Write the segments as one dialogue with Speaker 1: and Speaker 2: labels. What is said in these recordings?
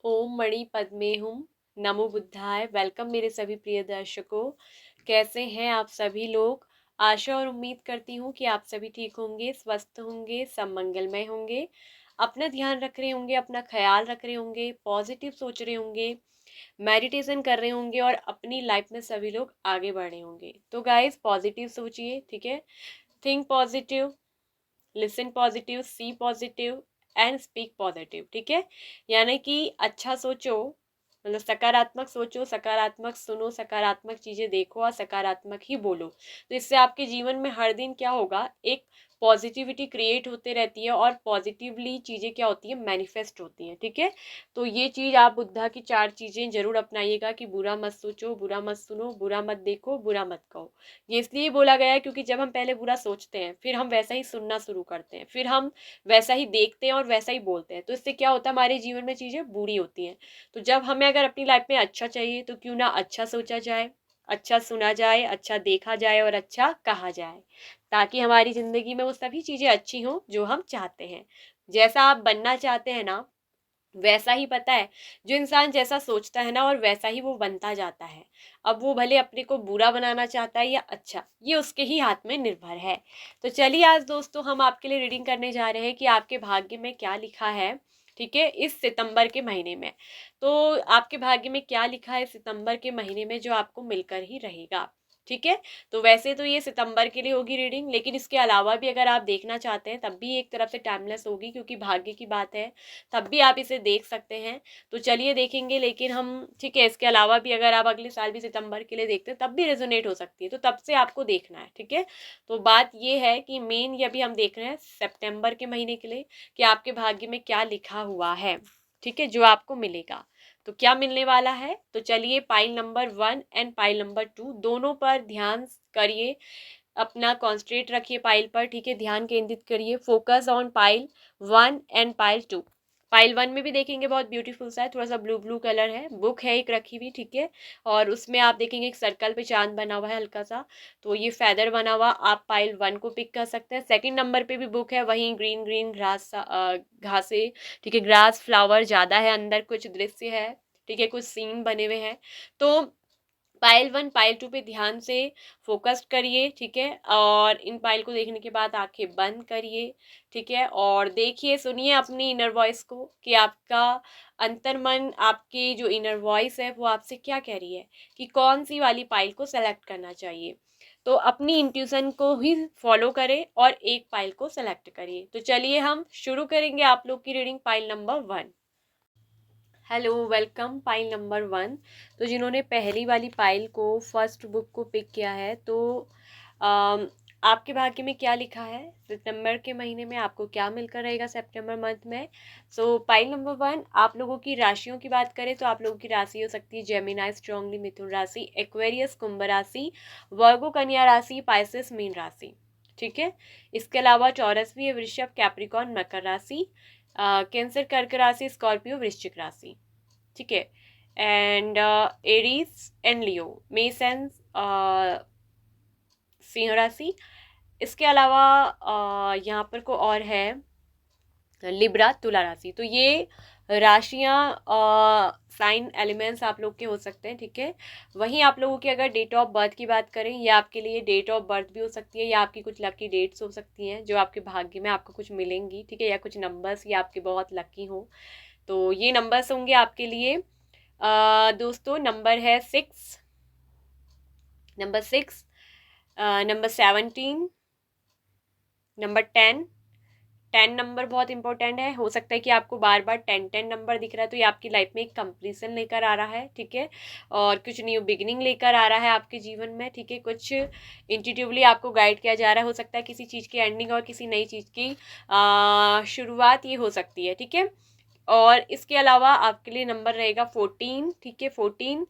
Speaker 1: ओम मणि पद्मे हुम। नमो बुद्धाय। वेलकम मेरे सभी प्रिय दर्शकों। कैसे हैं आप सभी लोग। आशा और उम्मीद करती हूँ कि आप सभी ठीक होंगे, स्वस्थ होंगे, सब मंगलमय होंगे, अपना ध्यान रख रहे होंगे, अपना ख्याल रख रहे होंगे, पॉजिटिव सोच रहे होंगे, मेडिटेशन कर रहे होंगे और अपनी लाइफ में सभी लोग आगे बढ़ रहे होंगे। तो गाइस पॉजिटिव सोचिए, ठीक है। Think positive, listen positive, see positive and speak positive, ठीक है। यानी कि अच्छा सोचो, मतलब सकारात्मक सोचो, सकारात्मक सुनो, सकारात्मक चीजें देखो और सकारात्मक ही बोलो। तो इससे आपके जीवन में हर दिन क्या होगा, एक पॉजिटिविटी क्रिएट होते रहती है और पॉजिटिवली चीजें क्या होती है, मैनिफेस्ट होती हैं, ठीक है। तो ये चीज आप बुद्धा की 4 चीजें जरूर अपनाइएगा कि बुरा मत सोचो, बुरा मत सुनो, बुरा मत देखो, बुरा मत कहो। ये इसलिए बोला गया है क्योंकि जब हम पहले बुरा सोचते हैं फिर हम वैसा ही सुनना शुरू करते हैं, फिर हम वैसा ही देखते हैं और वैसा ही बोलते हैं, तो इससे क्या होता है, हमारे जीवन में चीजें बुरी होती हैं। तो जब हमें अगर अपनी लाइफ में अच्छा चाहिए तो क्यों ना अच्छा सोचा जाए, अच्छा सुना जाए, अच्छा देखा जाए और अच्छा कहा जाए, ताकि हमारी जिंदगी में वो सभी चीजें अच्छी हों जो हम चाहते हैं। जैसा आप बनना चाहते हैं ना, वैसा ही पता है, जो इंसान जैसा सोचता है ना और वैसा ही वो बनता जाता है। अब वो भले अपने को बुरा बनाना चाहता है या अच्छा, ये उसके ही हाथ में निर्भर है। तो चलिए आज दोस्तों हम आपके लिए रीडिंग करने जा रहे हैं कि आपके भाग्य में क्या लिखा है, ठीक है, इस सितंबर के महीने में। तो आपके भाग्य में क्या लिखा है सितंबर के महीने में जो आपको मिलकर ही रहेगा, ठीक है। तो वैसे तो ये सितंबर के लिए होगी रीडिंग, लेकिन इसके अलावा भी अगर आप देखना चाहते हैं तब भी एक तरफ से टाइमलेस होगी, क्योंकि भाग्य की बात है, तब भी आप इसे देख सकते हैं। तो चलिए देखेंगे, लेकिन हम, ठीक है, इसके अलावा भी अगर आप अगले साल भी सितंबर के लिए देखते हैं तब भी रेजोनेट हो सकती है, तो तब से आपको देखना है, ठीक है। तो बात ये है कि मेन ये अभी हम देख रहे हैं सितंबर के महीने के लिए कि आपके भाग्य में क्या लिखा हुआ है, ठीक है, जो आपको मिलेगा। तो क्या मिलने वाला है, तो चलिए pile number 1 and pile number 2 दोनों पर ध्यान करिए, अपना कॉन्सेंट्रेट रखिए पाइल पर, ठीक है, ध्यान केंद्रित करिए, focus on pile 1 and pile 2। Pile 1 में भी देखेंगे बहुत ब्यूटीफुल सा है, थोड़ा सा ब्लू ब्लू कलर है, बुक है एक रखी हुई, ठीक है। और उसमें आप देखेंगे एक सर्कल पे चांद बना हुआ है हल्का सा, तो ये फेदर बना हुआ, आप पाइल 1 को पिक कर सकते हैं। सेकंड नंबर पे भी बुक है, वहीं ग्रीन ग्रीन घास, घासे, ठीक है, ग्रास फ्लावर ज्यादा है, अंदर कुछ दृश्य है, ठीक है, कुछ सीन बने हुए हैं। तो पाइल 1 पाइल 2 पे ध्यान से फोकस करिए, ठीक है। और इन पाइल को देखने के बाद आंखें बंद करिए, ठीक है, और देखिए, सुनिए अपनी इनर वॉइस को कि आपका अंतर्मन, आपकी जो इनर वॉइस है वो आपसे क्या कह रही है कि कौन सी वाली पाइल को सेलेक्ट करना चाहिए। तो अपनी इंट्यूशन को ही फॉलो करें और एक पाइल को सेलेक्ट करिए। तो चलिए हम शुरू करेंगे आप लोग की reading pile number 1। Hello, welcome pile number 1। तो जिन्होंने पहली वाली पाइल को, फर्स्ट बुक को पिक किया है, तो आपके भाग्य में क्या लिखा है सितंबर के महीने में, आपको क्या मिलकर रहेगा सितंबर मंथ में। सो पाइल नंबर 1, आप लोगों की राशियों की बात करें तो आप लोगों की राशि हो सकती है जेमिनाई स्ट्रांगली मिथुन राशि, एक्वेरियस कुंभ राशि, वर्गो कन्या राशि, पाइसेस मीन राशि, ठीक है। इसके अलावा टॉरस भी है, वृषभ, कैप्रिकॉर्न मकर राशि, कैंसर कर्क राशि, स्कॉर्पियो वृश्चिक राशि, ठीक है। एंड एरीज एंड लियो, मेष एंड सिंह राशि। इसके अलावा यहाँ पर को और है लिब्रा तुला राशि। तो ये राशियां, साइन एलिमेंट्स आप लोग के हो सकते हैं, ठीक है। वहीं आप लोगों की अगर डेट ऑफ बर्थ की बात करें, या आपके लिए डेट ऑफ बर्थ भी हो सकती है, या आपकी कुछ लकी डेट्स हो सकती हैं जो आपके भाग्य में आपको कुछ मिलेंगी, ठीक है, या कुछ नंबर्स या आपके बहुत लकी हो, तो ये नंबर्स होंगे आपके लिए। दोस्तों नंबर है 6, नंबर 6, नंबर 17, नंबर 10। 10 नंबर बहुत इंपॉर्टेंट है, हो सकता है कि आपको बार बार 10 नंबर दिख रहा है, तो ये आपकी लाइफ में एक कंप्लीशन लेकर आ रहा है, ठीक है, और कुछ न्यू बिगिनिंग लेकर आ रहा है आपके जीवन में, ठीक है। कुछ इंट्यूटिवली आपको गाइड किया जा रहा है, हो सकता है किसी चीज़ की एंडिंग और किसी नई चीज़ की शुरुआत ये हो सकती है, ठीक है। और इसके अलावा आपके लिए नंबर रहेगा 14, ठीक है, 14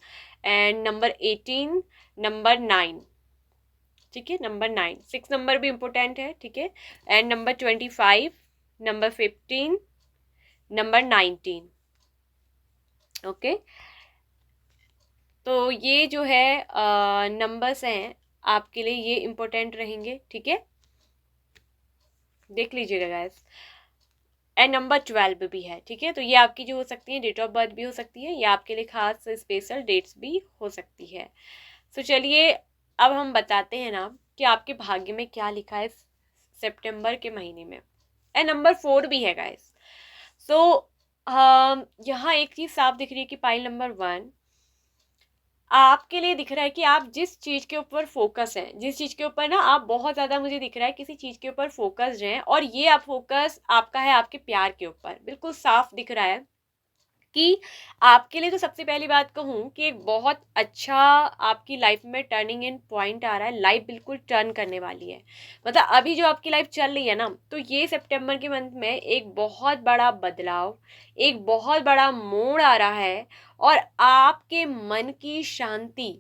Speaker 1: एंड नंबर 18, नंबर 9, ठीक है, नंबर 9, 6 नंबर भी इम्पोर्टेंट है, ठीक है, and number 25, number 15, number 19, okay. तो ये जो है नंबर्स हैं आपके लिए, ये इम्पोर्टेंट रहेंगे, ठीक है, देख लीजिएगा गाइस। एंड नंबर 12 भी है, ठीक है। तो ये आपकी जो हो सकती है डेट ऑफ बर्थ भी हो सकती है, या आपके लिए खास स्पेशल डेट्स भी हो सकती है। तो चलिए अब हम बताते हैं ना कि आपके भाग्य में क्या लिखा है सितंबर के महीने में। एंड नंबर 4 भी है गाइस। सो यहाँ एक चीज साफ दिख रही है कि पाइल नंबर 1 आपके लिए दिख रहा है कि आप जिस चीज के ऊपर फोकस हैं, जिस चीज के ऊपर ना आप बहुत ज्यादा, मुझे दिख रहा है किसी चीज के ऊपर फोकस्ड हैं, और ये आप फोकस आपका है आपके प्यार के ऊपर, बिल्कुल साफ दिख रहा है कि आपके लिए तो सबसे पहली बात कहूँ कि एक बहुत अच्छा आपकी लाइफ में टर्निंग इन पॉइंट आ रहा है। लाइफ बिल्कुल टर्न करने वाली है। मतलब अभी जो आपकी लाइफ चल रही है ना, तो ये सितंबर के मंथ में एक बहुत बड़ा बदलाव, एक बहुत बड़ा मोड़ आ रहा है, और आपके मन की शांति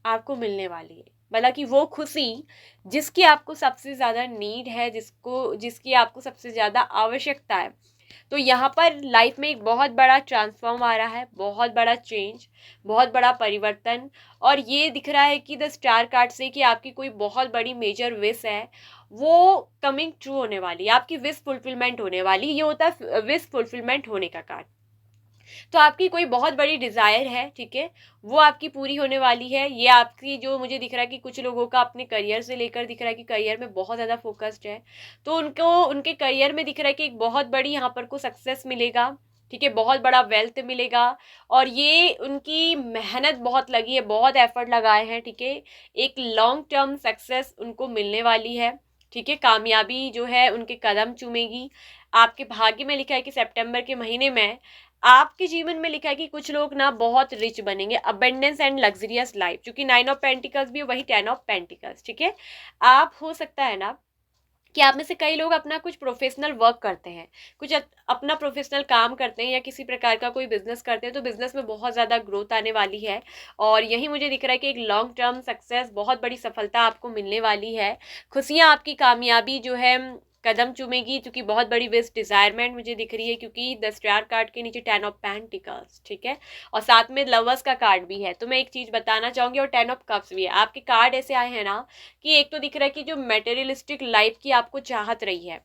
Speaker 1: आपको मिलने वाली है। मतलब कि वो खुशी जिसकी आपको सबसे ज़्यादा नीड है, जिसकी आपको सबसे ज़्यादा आवश्यकता है। तो यहाँ पर लाइफ में एक बहुत बड़ा ट्रांसफॉर्म आ रहा है, बहुत बड़ा चेंज, बहुत बड़ा परिवर्तन। और ये दिख रहा है कि द स्टार कार्ड से कि आपकी कोई बहुत बड़ी मेजर विश है, वो कमिंग ट्रू होने वाली है, आपकी विश फुलफिलमेंट होने वाली। ये होता है विश फुलफिलमेंट होने का कार्ड। तो आपकी कोई बहुत बड़ी डिज़ायर है, ठीक है, वो आपकी पूरी होने वाली है। ये आपकी जो मुझे दिख रहा है कि कुछ लोगों का अपने करियर से लेकर दिख रहा है कि करियर में बहुत ज़्यादा फोकस्ड है, तो उनको उनके करियर में दिख रहा है कि एक बहुत बड़ी यहाँ पर को सक्सेस मिलेगा, ठीक है, बहुत बड़ा वेल्थ मिलेगा। और ये उनकी मेहनत बहुत लगी है, बहुत एफर्ट लगाए हैं, ठीक है, एक लॉन्ग टर्म सक्सेस उनको मिलने वाली है, ठीक है, कामयाबी जो है उनके कदम चूमेगी। आपके भाग्य में लिखा है कि सितंबर के महीने में आपके जीवन में लिखा है कि कुछ लोग ना बहुत रिच बनेंगे, अबेंडेंस एंड लग्जरियस लाइफ, क्योंकि 9 ऑफ पेंटिकल्स भी वही 10 ऑफ पेंटिकल्स, ठीक है। आप हो सकता है ना कि आप में से कई लोग अपना कुछ प्रोफेशनल वर्क करते हैं, कुछ अपना प्रोफेशनल काम करते हैं, या किसी प्रकार का कोई बिजनेस करते हैं, तो बिजनेस में बहुत ज़्यादा ग्रोथ आने वाली है। और यही मुझे दिख रहा है कि एक लॉन्ग टर्म सक्सेस, बहुत बड़ी सफलता आपको मिलने वाली है। खुशियाँ आपकी कामयाबी जो है कदम चूमेगी, क्योंकि बहुत बड़ी विश डिजायरमेंट मुझे दिख रही है, क्योंकि द स्टार कार्ड के नीचे 10 ऑफ पेंटिकल्स, ठीक है, और साथ में लवर्स का कार्ड भी है। तो मैं एक चीज बताना चाहूंगी, और 10 ऑफ कप्स भी है। आपके कार्ड ऐसे आए हैं ना कि एक तो दिख रहा है कि जो मेटेरियलिस्टिक लाइफ की आपको चाहत रही है,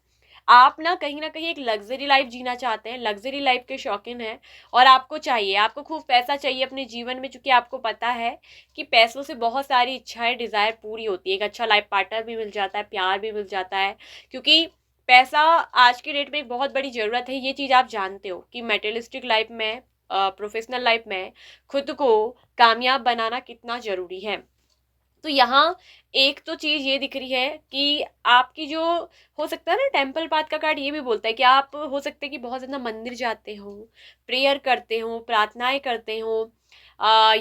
Speaker 1: आप ना कहीं एक लग्जरी लाइफ जीना चाहते हैं, लग्जरी लाइफ के शौकीन हैं, और आपको चाहिए, आपको खूब पैसा चाहिए अपने जीवन में, क्योंकि आपको पता है कि पैसों से बहुत सारी इच्छाएं, डिजायर पूरी होती है। एक अच्छा लाइफ पार्टनर भी मिल जाता है, प्यार भी मिल जाता है, क्योंकि पैसा आज के डेट में एक बहुत बड़ी ज़रूरत है। ये चीज़ आप जानते हो कि मेटेरियलिस्टिक लाइफ में, प्रोफेशनल लाइफ में खुद को कामयाब बनाना कितना ज़रूरी है। तो यहाँ एक तो चीज़ ये दिख रही है कि आपकी जो हो सकता है ना, टेम्पल पाथ का कार्ड ये भी बोलता है कि आप हो सकते हैं कि बहुत ज़्यादा मंदिर जाते हो, प्रेयर करते हो, प्रार्थनाएं करते हो,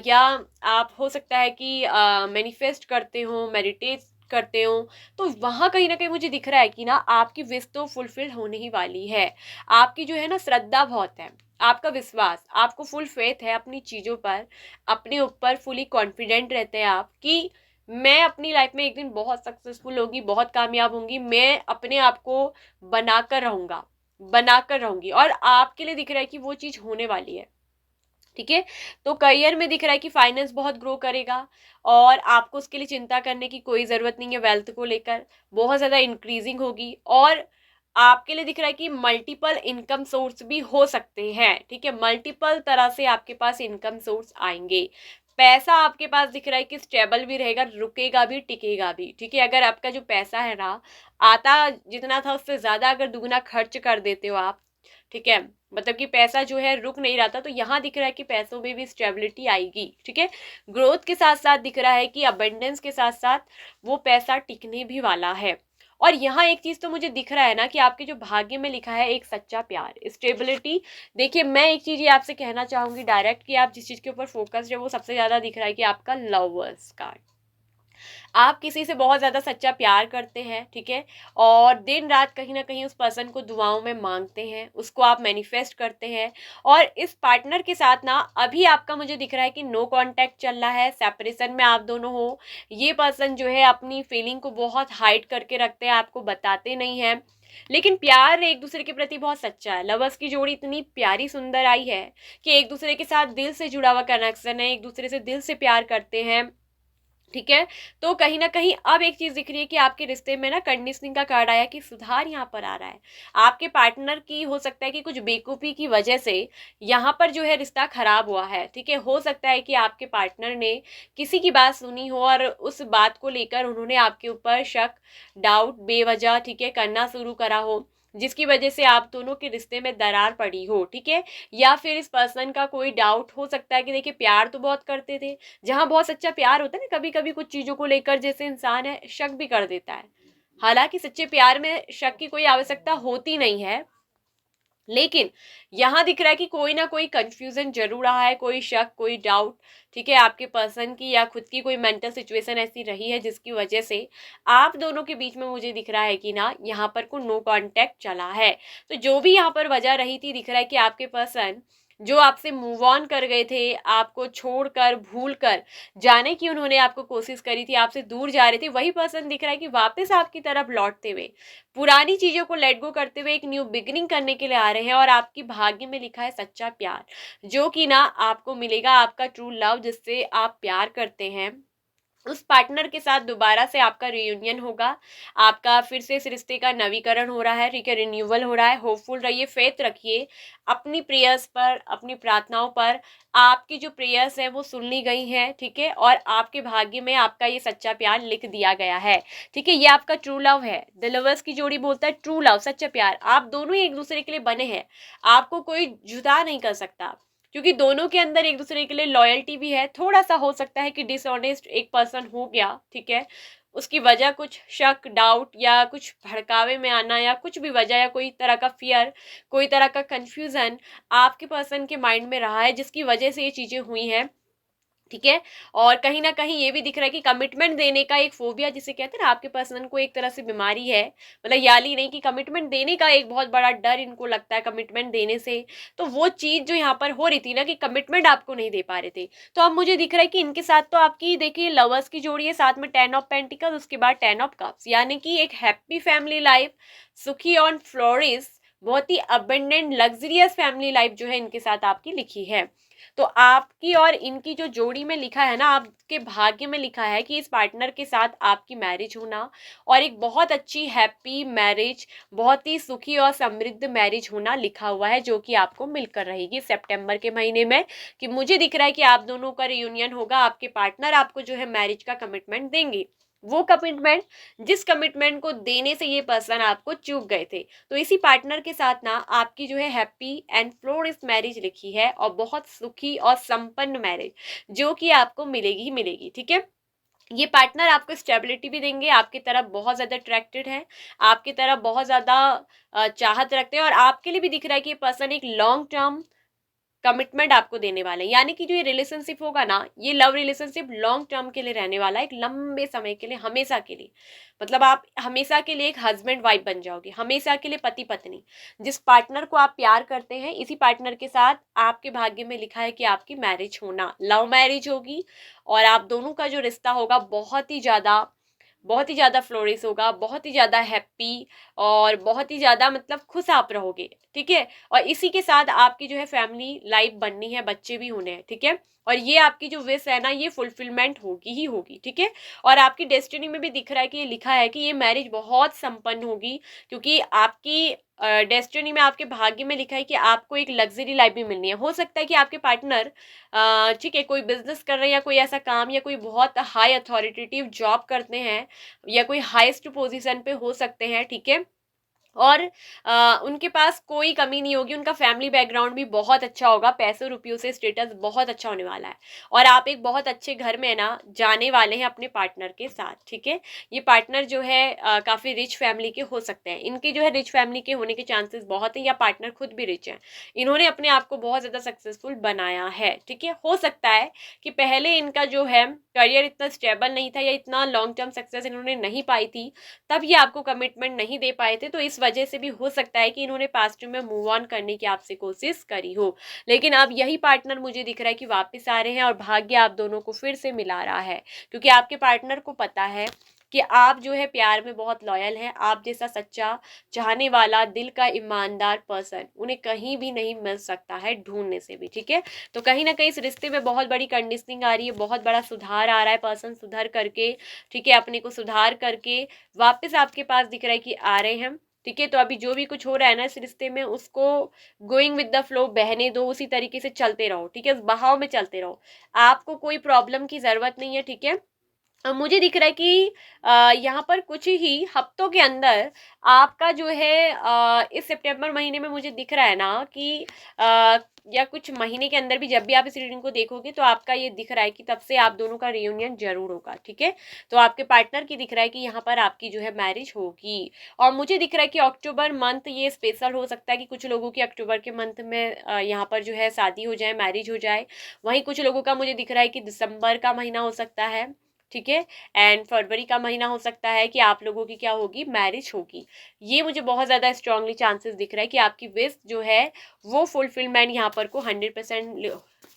Speaker 1: या आप हो सकता है कि मैनिफेस्ट करते हो, मेडिटेट करते हो। तो वहाँ कहीं ना कहीं मुझे दिख रहा है कि ना आपकी विश तो फुलफिल होने ही वाली है। आपकी जो है ना श्रद्धा बहुत है, आपका विश्वास, आपको फुल फेथ है अपनी चीज़ों पर, अपने ऊपर फुली कॉन्फिडेंट रहते हैं आप कि मैं अपनी लाइफ में एक दिन बहुत सक्सेसफुल होगी, बहुत कामयाब होंगी, मैं अपने आप को बनाकर रहूंगा, बनाकर रहूंगी। और आपके लिए दिख रहा है कि वो चीज़ होने वाली है, ठीक है। तो करियर में दिख रहा है कि फाइनेंस बहुत ग्रो करेगा, और आपको उसके लिए चिंता करने की कोई ज़रूरत नहीं है। वेल्थ को लेकर बहुत ज़्यादा इंक्रीजिंग होगी, और आपके लिए दिख रहा है कि मल्टीपल इनकम सोर्स भी हो सकते हैं, ठीक है, मल्टीपल तरह से आपके पास इनकम सोर्स आएंगे। पैसा आपके पास दिख रहा है कि स्टेबल भी रहेगा, रुकेगा भी, टिकेगा भी, ठीक है। अगर आपका जो पैसा है ना, आता जितना था उससे ज़्यादा अगर दुगना खर्च कर देते हो आप, ठीक है, मतलब कि पैसा जो है रुक नहीं रहा था, तो यहाँ दिख रहा है कि पैसों में भी स्टेबिलिटी आएगी, ठीक है। ग्रोथ के साथ साथ दिख रहा है कि अबंडेंस के साथ साथ वो पैसा टिकने भी वाला है। और यहाँ एक चीज तो मुझे दिख रहा है ना कि आपके जो भाग्य में लिखा है एक सच्चा प्यार, स्टेबिलिटी। देखिए मैं एक चीज ये आपसे कहना चाहूंगी डायरेक्ट, कि आप जिस चीज के ऊपर फोकस्ड है वो सबसे ज्यादा दिख रहा है कि आपका लवर्स कार्ड। आप किसी से बहुत ज़्यादा सच्चा प्यार करते हैं, ठीक है, और दिन रात कहीं ना कहीं उस पर्सन को दुआओं में मांगते हैं, उसको आप मैनिफेस्ट करते हैं। और इस पार्टनर के साथ ना अभी आपका मुझे दिख रहा है कि नो कांटेक्ट चल रहा है, सेपरेशन में आप दोनों हो। ये पर्सन जो है अपनी फीलिंग को बहुत हाइड करके रखते हैं, आपको बताते नहीं हैं, लेकिन प्यार एक दूसरे के प्रति बहुत सच्चा है। लवर्स की जोड़ी इतनी प्यारी सुंदर आई है कि एक दूसरे के साथ दिल से जुड़ा हुआ कनेक्शन है, एक दूसरे से दिल से प्यार करते हैं। ठीक है। तो कहीं न कहीं अब एक चीज़ दिख रही है कि आपके रिश्ते में ना कंडीशनिंग का कार्ड आया कि सुधार यहाँ पर आ रहा है। आपके पार्टनर की हो सकता है कि कुछ बेवकूफ़ी की वजह से यहाँ पर जो है रिश्ता खराब हुआ है, ठीक है। हो सकता है कि आपके पार्टनर ने किसी की बात सुनी हो और उस बात को लेकर उन्होंने आपके ऊपर शक, डाउट बेवजह, ठीक है, करना शुरू करा हो, जिसकी वजह से आप दोनों के रिश्ते में दरार पड़ी हो, ठीक है। या फिर इस पर्सन का कोई डाउट हो सकता है कि देखिए प्यार तो बहुत करते थे, जहाँ बहुत सच्चा प्यार होता है ना, कभी कभी कुछ चीजों को लेकर जैसे इंसान है शक भी कर देता है। हालांकि सच्चे प्यार में शक की कोई आवश्यकता होती नहीं है, लेकिन यहाँ दिख रहा है कि कोई ना कोई कंफ्यूजन जरूर रहा है, कोई शक, कोई डाउट, ठीक है, आपके पर्सन की या खुद की कोई मेंटल सिचुएशन ऐसी रही है जिसकी वजह से आप दोनों के बीच में मुझे दिख रहा है कि ना यहाँ पर को नो कांटेक्ट चला है। तो जो भी यहाँ पर वजह रही थी, दिख रहा है कि आपके पर्सन जो आपसे मूव ऑन कर गए थे, आपको छोड़कर भूल कर जाने की उन्होंने आपको कोशिश करी थी, आपसे दूर जा रहे थे, वही पर्सन दिख रहा है कि वापस आपकी तरफ लौटते हुए, पुरानी चीजों को लेट गो करते हुए एक न्यू बिगिनिंग करने के लिए आ रहे हैं। और आपकी भाग्य में लिखा है सच्चा प्यार, जो कि ना आपको मिलेगा, आपका ट्रू लव जिससे आप प्यार करते हैं, उस पार्टनर के साथ दोबारा से आपका रियूनियन होगा। आपका फिर से इस रिश्ते का नवीकरण हो रहा है, ठीक है, रिन्यूअल हो रहा है। होपफुल रहिए, फेथ रखिए अपनी प्रेयर्स पर, अपनी प्रार्थनाओं पर। आपकी जो प्रेयर्स है वो सुन ली गई हैं, ठीक है, और आपके भाग्य में आपका ये सच्चा प्यार लिख दिया गया है, ठीक है। ये आपका ट्रू लव है। द लवर्स की जोड़ी बोलता है ट्रू लव, सच्चा प्यार। आप दोनों ही एक दूसरे के लिए बने हैं, आपको कोई जुदा नहीं कर सकता, क्योंकि दोनों के अंदर एक दूसरे के लिए लॉयल्टी भी है। थोड़ा सा हो सकता है कि डिसऑनेस्ट एक पर्सन हो गया, ठीक है, उसकी वजह कुछ शक, डाउट या कुछ भड़कावे में आना या कुछ भी वजह या कोई तरह का फियर, कोई तरह का कंफ्यूजन आपके पर्सन के माइंड में रहा है, जिसकी वजह से ये चीजें हुई हैं, ठीक है। और कहीं ना कहीं ये भी दिख रहा है कि कमिटमेंट देने का एक फोबिया जिसे कहते हैं ना, आपके पर्सन को एक तरह से बीमारी है, मतलब याली नहीं कि कमिटमेंट देने का एक बहुत बड़ा डर इनको लगता है कमिटमेंट देने से। तो वो चीज जो यहाँ पर हो रही थी ना कि कमिटमेंट आपको नहीं दे पा रहे थे, तो अब मुझे दिख रहा है कि इनके साथ तो आपकी देखिए लवर्स की जोड़ी है, साथ में 10 ऑफ पेंटिकल्स, उसके बाद 10 ऑफ कप्स, यानी कि एक हैप्पी फैमिली लाइफ, सुखी ऑन फ्लोरिस, बहुत ही अबेंडेंट लग्जरियस फैमिली लाइफ जो है इनके साथ आपकी लिखी है। तो आपकी और इनकी जो जोड़ी में लिखा है ना, आपके भाग्य में लिखा है कि इस पार्टनर के साथ आपकी मैरिज होना और एक बहुत अच्छी हैप्पी मैरिज, बहुत ही सुखी और समृद्ध मैरिज होना लिखा हुआ है, जो कि आपको मिलकर रहेगी सितंबर के महीने में। कि मुझे दिख रहा है कि आप दोनों का रियूनियन होगा, आपके पार्टनर आपको जो है मैरिज का कमिटमेंट देंगे, वो कमिटमेंट जिस कमिटमेंट को देने से ये पर्सन आपको चूक गए थे। तो इसी पार्टनर के साथ ना आपकी जो है हैप्पी एंड फ्लोरिश मैरिज लिखी है, और बहुत सुखी और संपन्न मैरिज जो कि आपको मिलेगी ही मिलेगी, ठीक है। ये पार्टनर आपको स्टेबिलिटी भी देंगे, आपकी तरफ बहुत ज्यादा अट्रैक्टेड है, आपकी तरफ बहुत ज्यादा चाहत रखते हैं, और आपके लिए भी दिख रहा है कि ये पर्सन एक लॉन्ग टर्म कमिटमेंट आपको देने वाले हैं। यानी कि जो ये रिलेशनशिप होगा ना, ये लव रिलेशनशिप लॉन्ग टर्म के लिए रहने वाला है, एक लंबे समय के लिए, हमेशा के लिए। मतलब आप हमेशा के लिए एक हस्बैंड वाइफ बन जाओगे, हमेशा के लिए पति पत्नी। जिस पार्टनर को आप प्यार करते हैं, इसी पार्टनर के साथ आपके भाग्य में लिखा है कि आपकी मैरिज होना, लव मैरिज होगी, और आप दोनों का जो रिश्ता होगा बहुत ही ज़्यादा फ्लोरिश होगा, बहुत ही ज़्यादा हैप्पी, और बहुत ही ज़्यादा मतलब खुश आप रहोगे, ठीक है। और इसी के साथ आपकी जो है फैमिली लाइफ बननी है, बच्चे भी होने हैं, ठीक है। और ये आपकी जो विश है ना, ये फुलफिलमेंट होगी ही होगी, ठीक है। और आपकी डेस्टिनी में भी दिख रहा है कि ये लिखा है कि ये मैरिज बहुत संपन्न होगी, क्योंकि आपकी डेस्टिनी में, आपके भाग्य में लिखा है कि आपको एक लग्जरी लाइफ भी मिलनी है। हो सकता है कि आपके पार्टनर ठीक है कोई बिजनेस कर रहे हैं, या कोई ऐसा काम, या कोई बहुत हाई अथॉरिटेटिव जॉब करते हैं, या कोई हाईएस्ट पोजीशन पे हो सकते हैं, ठीक है। और उनके पास कोई कमी नहीं होगी, उनका फैमिली बैकग्राउंड भी बहुत अच्छा होगा, पैसों रुपयों से स्टेटस बहुत अच्छा होने वाला है, और आप एक बहुत अच्छे घर में ना जाने वाले हैं अपने पार्टनर के साथ, ठीक है। ये पार्टनर जो है काफ़ी रिच फैमिली के हो सकते हैं, इनके जो है रिच फैमिली के होने के चांसेस बहुत हैं, या पार्टनर खुद भी रिच हैं, इन्होंने अपने आप को बहुत ज़्यादा सक्सेसफुल बनाया है, ठीक है। हो सकता है कि पहले इनका जो है करियर इतना स्टेबल नहीं था, या इतना लॉन्ग टर्म सक्सेस इन्होंने नहीं पाई थी, तब ये आपको कमिटमेंट नहीं दे पाए थे। तो इस वजह से भी हो सकता है कि इन्होंने पास्ट में मूव ऑन करने की आपसे कोशिश करी हो, लेकिन अब यही पार्टनर मुझे दिख रहा है कि वापस आ रहे हैं, और भाग्य आप दोनों को फिर से मिला रहा है, क्योंकि आपके पार्टनर को पता है कि आप जो है प्यार में बहुत लॉयल हैं। आप जैसा सच्चा, चाहने वाला, दिल का ईमानदार पर्सन उन्हें कहीं भी नहीं मिल सकता है ढूंढने से भी, ठीक है। तो कहीं ना कहीं इस रिश्ते में बहुत बड़ी कंडीशनिंग आ रही है, बहुत बड़ा सुधार आ रहा है, पर्सन सुधर करके, ठीक है, अपने को सुधार करके वापस आपके पास दिख रहा है कि आ रहे हैं, ठीक है। तो अभी जो भी कुछ हो रहा है ना इस रिश्ते में, उसको गोइंग विद द फ्लो, बहने दो, उसी तरीके से चलते रहो, ठीक है, उस बहाव में चलते रहो। आपको कोई प्रॉब्लम की जरूरत नहीं है, ठीक है। मुझे दिख रहा है कि यहाँ पर कुछ ही हफ्तों के अंदर आपका जो है इस सितंबर महीने में मुझे दिख रहा है ना कि या कुछ महीने के अंदर भी जब भी आप इस रीडिंग को देखोगे तो आपका ये दिख रहा है कि तब से आप दोनों का रियूनियन जरूर होगा, ठीक है। तो आपके पार्टनर की दिख रहा है कि यहाँ पर आपकी जो है मैरिज होगी। और मुझे दिख रहा है कि अक्टूबर मंथ ये स्पेशल हो सकता है कि कुछ लोगों की अक्टूबर के मंथ में यहाँ पर जो है शादी हो जाए, मैरिज हो जाए। वहीं कुछ लोगों का मुझे दिख रहा है कि दिसंबर का महीना हो सकता है, ठीक है, एंड फरवरी का महीना हो सकता है कि आप लोगों की क्या होगी, मैरिज होगी। ये मुझे बहुत ज़्यादा स्ट्रांगली चांसेस दिख रहा है कि आपकी विश जो है वो फुलफिलमेंट यहाँ पर को 100%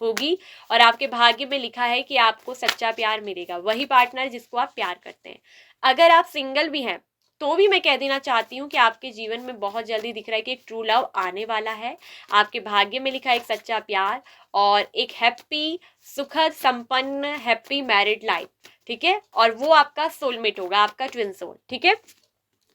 Speaker 1: होगी। और आपके भाग्य में लिखा है कि आपको सच्चा प्यार मिलेगा, वही पार्टनर जिसको आप प्यार करते हैं। अगर आप सिंगल भी हैं तो भी मैं कह देना चाहती हूँ कि आपके जीवन में बहुत जल्दी दिख रहा है कि एक ट्रू लव आने वाला है। आपके भाग्य में लिखा है एक सच्चा प्यार और एक हैप्पी, सुखद, संपन्न, हैप्पी मैरिड लाइफ, ठीक है। और वो आपका सोलमेट होगा, आपका ट्विन सोल, ठीक है।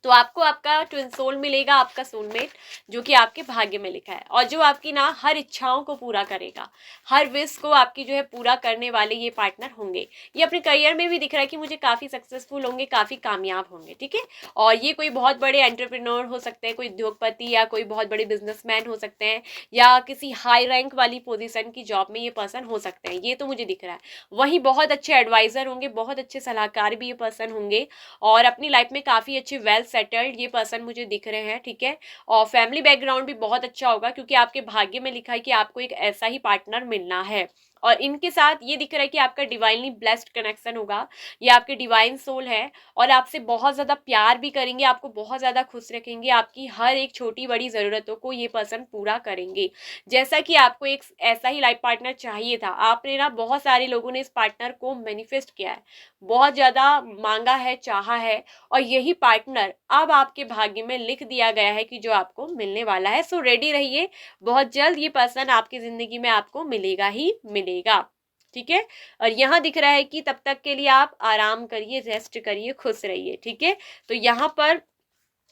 Speaker 1: तो आपको आपका ट्विन सोल मिलेगा, आपका सोलमेट, जो कि आपके भाग्य में लिखा है और जो आपकी ना हर इच्छाओं को पूरा करेगा, हर विश को आपकी जो है पूरा करने वाले ये पार्टनर होंगे। ये अपने करियर में भी दिख रहा है कि मुझे काफ़ी सक्सेसफुल होंगे, काफ़ी कामयाब होंगे, ठीक है। और ये कोई बहुत बड़े एंटरप्रेन्योर हो सकते हैं, कोई उद्योगपति या कोई बहुत बड़े बिजनेसमैन हो सकते हैं, या किसी हाई रैंक वाली पोजीशन की जॉब में ये पर्सन हो सकते हैं, ये तो मुझे दिख रहा है। वहीं बहुत अच्छे एडवाइजर होंगे, बहुत अच्छे सलाहकार भी ये पर्सन होंगे और अपनी लाइफ में काफ़ी अच्छे वेल सेटल्ड ये पर्सन मुझे दिख रहे हैं, ठीक है। और फैमिली बैकग्राउंड भी बहुत अच्छा होगा क्योंकि आपके भाग्य में लिखा है कि आपको एक ऐसा ही पार्टनर मिलना है। और इनके साथ ये दिख रहा है कि आपका डिवाइनली ब्लेस्ड कनेक्शन होगा, ये आपके डिवाइन सोल है और आपसे बहुत ज़्यादा प्यार भी करेंगे, आपको बहुत ज़्यादा खुश रखेंगे, आपकी हर एक छोटी बड़ी ज़रूरतों को ये पर्सन पूरा करेंगे। जैसा कि आपको एक ऐसा ही लाइफ पार्टनर चाहिए था, आपने ना बहुत सारे लोगों ने इस पार्टनर को मैनिफेस्ट किया है, बहुत ज़्यादा मांगा है, चाहा है, और यही पार्टनर अब आपके भाग्य में लिख दिया गया है कि जो आपको मिलने वाला है। सो रेडी रहिए, बहुत जल्द ये पर्सन आपकी जिंदगी में आपको मिलेगा ही मिलेगा, ठीक है। और यहाँ दिख रहा है कि तब तक के लिए आप आराम करिए, रेस्ट करिए, खुश रहिए, ठीक है। तो यहाँ पर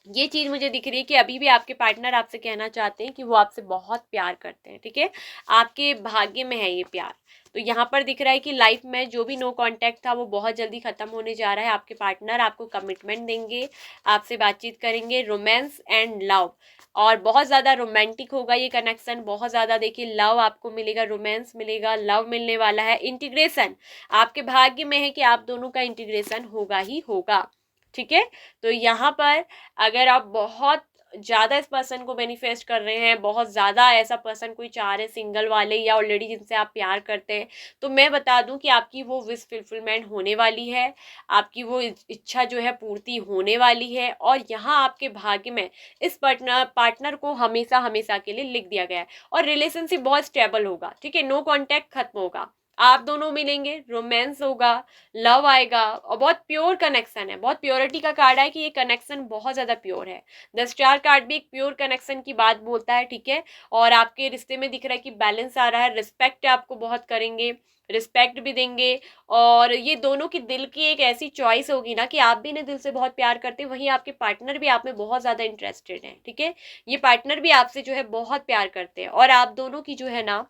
Speaker 1: ये चीज मुझे दिख रही है कि अभी भी आपके पार्टनर आपसे कहना चाहते हैं कि वो आपसे बहुत प्यार करते हैं, ठीक है। आपके भाग्य में है ये प्यार। तो यहाँ पर दिख रहा है कि लाइफ में जो भी नो कांटेक्ट था वो बहुत जल्दी खत्म होने जा रहा है। आपके पार्टनर आपको कमिटमेंट देंगे, आपसे बातचीत करेंगे, रोमांस एंड लव, और बहुत ज़्यादा रोमांटिक होगा ये कनेक्शन, बहुत ज़्यादा देखिए लव आपको मिलेगा, रोमांस मिलेगा, लव मिलने वाला है, इंटीग्रेशन आपके भाग्य में है कि आप दोनों का इंटीग्रेशन होगा ही होगा, ठीक है। तो यहाँ पर अगर आप बहुत ज़्यादा इस पर्सन को मैनिफेस्ट कर रहे हैं, बहुत ज़्यादा ऐसा पर्सन कोई चाह रहे सिंगल वाले या ऑलरेडी जिनसे आप प्यार करते हैं, तो मैं बता दूं कि आपकी वो विश फुलफिलमेंट होने वाली है, आपकी वो इच्छा जो है पूर्ति होने वाली है। और यहाँ आपके भाग्य में इस पार्टनर को हमेशा हमेशा के लिए लिख दिया गया है और रिलेशनशिप बहुत स्टेबल होगा, ठीक है। नो कॉन्टैक्ट खत्म होगा, आप दोनों मिलेंगे, रोमांस होगा, लव आएगा और बहुत प्योर कनेक्शन है। बहुत प्योरिटी का कार्ड है कि ये कनेक्शन बहुत ज़्यादा प्योर है। द स्टार कार्ड भी एक प्योर कनेक्शन की बात बोलता है, ठीक है। और आपके रिश्ते में दिख रहा है कि बैलेंस आ रहा है, रिस्पेक्ट आपको बहुत करेंगे, रिस्पेक्ट भी देंगे। और ये दोनों की दिल की एक ऐसी चॉइस होगी ना कि आप भी इन्हें दिल से बहुत प्यार करते हैं, वहीं आपके पार्टनर भी आप में बहुत ज़्यादा इंटरेस्टेड है, ठीक है। ये पार्टनर भी आपसे जो है बहुत प्यार करते हैं और आप दोनों की जो है ना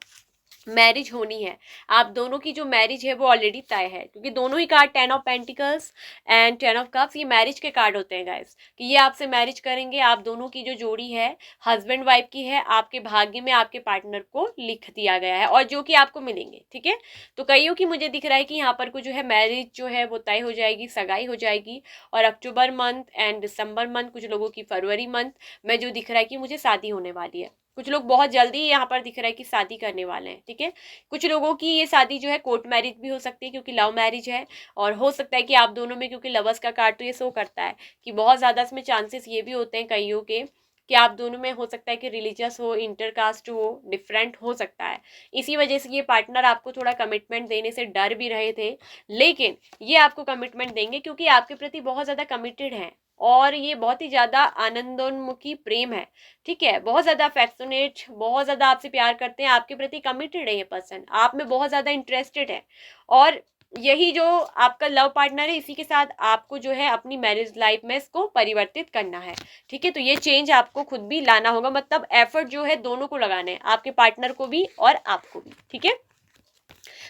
Speaker 1: मैरिज होनी है। आप दोनों की जो मैरिज है वो ऑलरेडी तय है क्योंकि दोनों ही card 10 of pentacles and 10 of cups ये मैरिज के कार्ड होते हैं गाइस, कि ये आपसे मैरिज करेंगे। आप दोनों की जो जोड़ी है हस्बैंड वाइफ की है, आपके भाग्य में आपके पार्टनर को लिख दिया गया है और जो कि आपको मिलेंगे, ठीक है। तो कईयों की मुझे दिख रहा है कि यहाँ पर को जो है मैरिज जो है वो तय हो जाएगी, सगाई हो जाएगी। और अक्टूबर मंथ एंड दिसंबर मंथ, कुछ लोगों की फरवरी मंथ में जो दिख रहा है कि मुझे शादी होने वाली है। कुछ लोग बहुत जल्दी यहाँ पर दिख रहा है कि शादी करने वाले हैं, ठीक है। कुछ लोगों की ये शादी जो है कोर्ट मैरिज भी हो सकती है क्योंकि लव मैरिज है। और हो सकता है कि आप दोनों में, क्योंकि लवर्स का कार्ड तो ये शो करता है कि बहुत ज़्यादा इसमें चांसेस ये भी होते हैं कईयों के कि आप दोनों में हो सकता है कि रिलीजियस हो, इंटरकास्ट हो, डिफरेंट हो सकता है। इसी वजह से ये पार्टनर आपको थोड़ा कमिटमेंट देने से डर भी रहे थे, लेकिन ये आपको कमिटमेंट देंगे क्योंकि आपके प्रति बहुत ज़्यादा कमिटेड हैं और ये बहुत ही ज़्यादा आनंदोन्मुखी प्रेम है, ठीक है। बहुत ज़्यादा अफेक्शनेट, बहुत ज़्यादा आपसे प्यार करते हैं, आपके प्रति कमिटेड है ये पर्सन, आप में बहुत ज़्यादा इंटरेस्टेड है। और यही जो आपका लव पार्टनर है, इसी के साथ आपको जो है अपनी मैरिज लाइफ में इसको परिवर्तित करना है, ठीक है। तो ये चेंज आपको खुद भी लाना होगा, मतलब एफर्ट जो है दोनों को लगाने हैं, आपके पार्टनर को भी और आपको भी, ठीक है।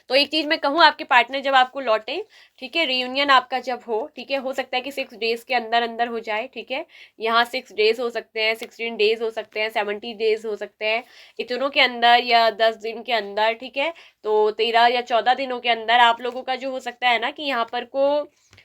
Speaker 1: तो एक चीज मैं कहूँ, आपके पार्टनर जब आपको लौटे, ठीक है, रियूनियन आपका जब हो, ठीक है, हो सकता है कि 6 डेज के अंदर अंदर हो जाए, ठीक है। यहाँ 6 डेज हो सकते हैं, 16 डेज हो सकते हैं, 70 डेज हो सकते हैं, इतनों के अंदर या 10 दिन के अंदर, ठीक है। तो 13 या 14 दिनों के अंदर आप लोगों का जो हो सकता है ना कि यहाँ पर को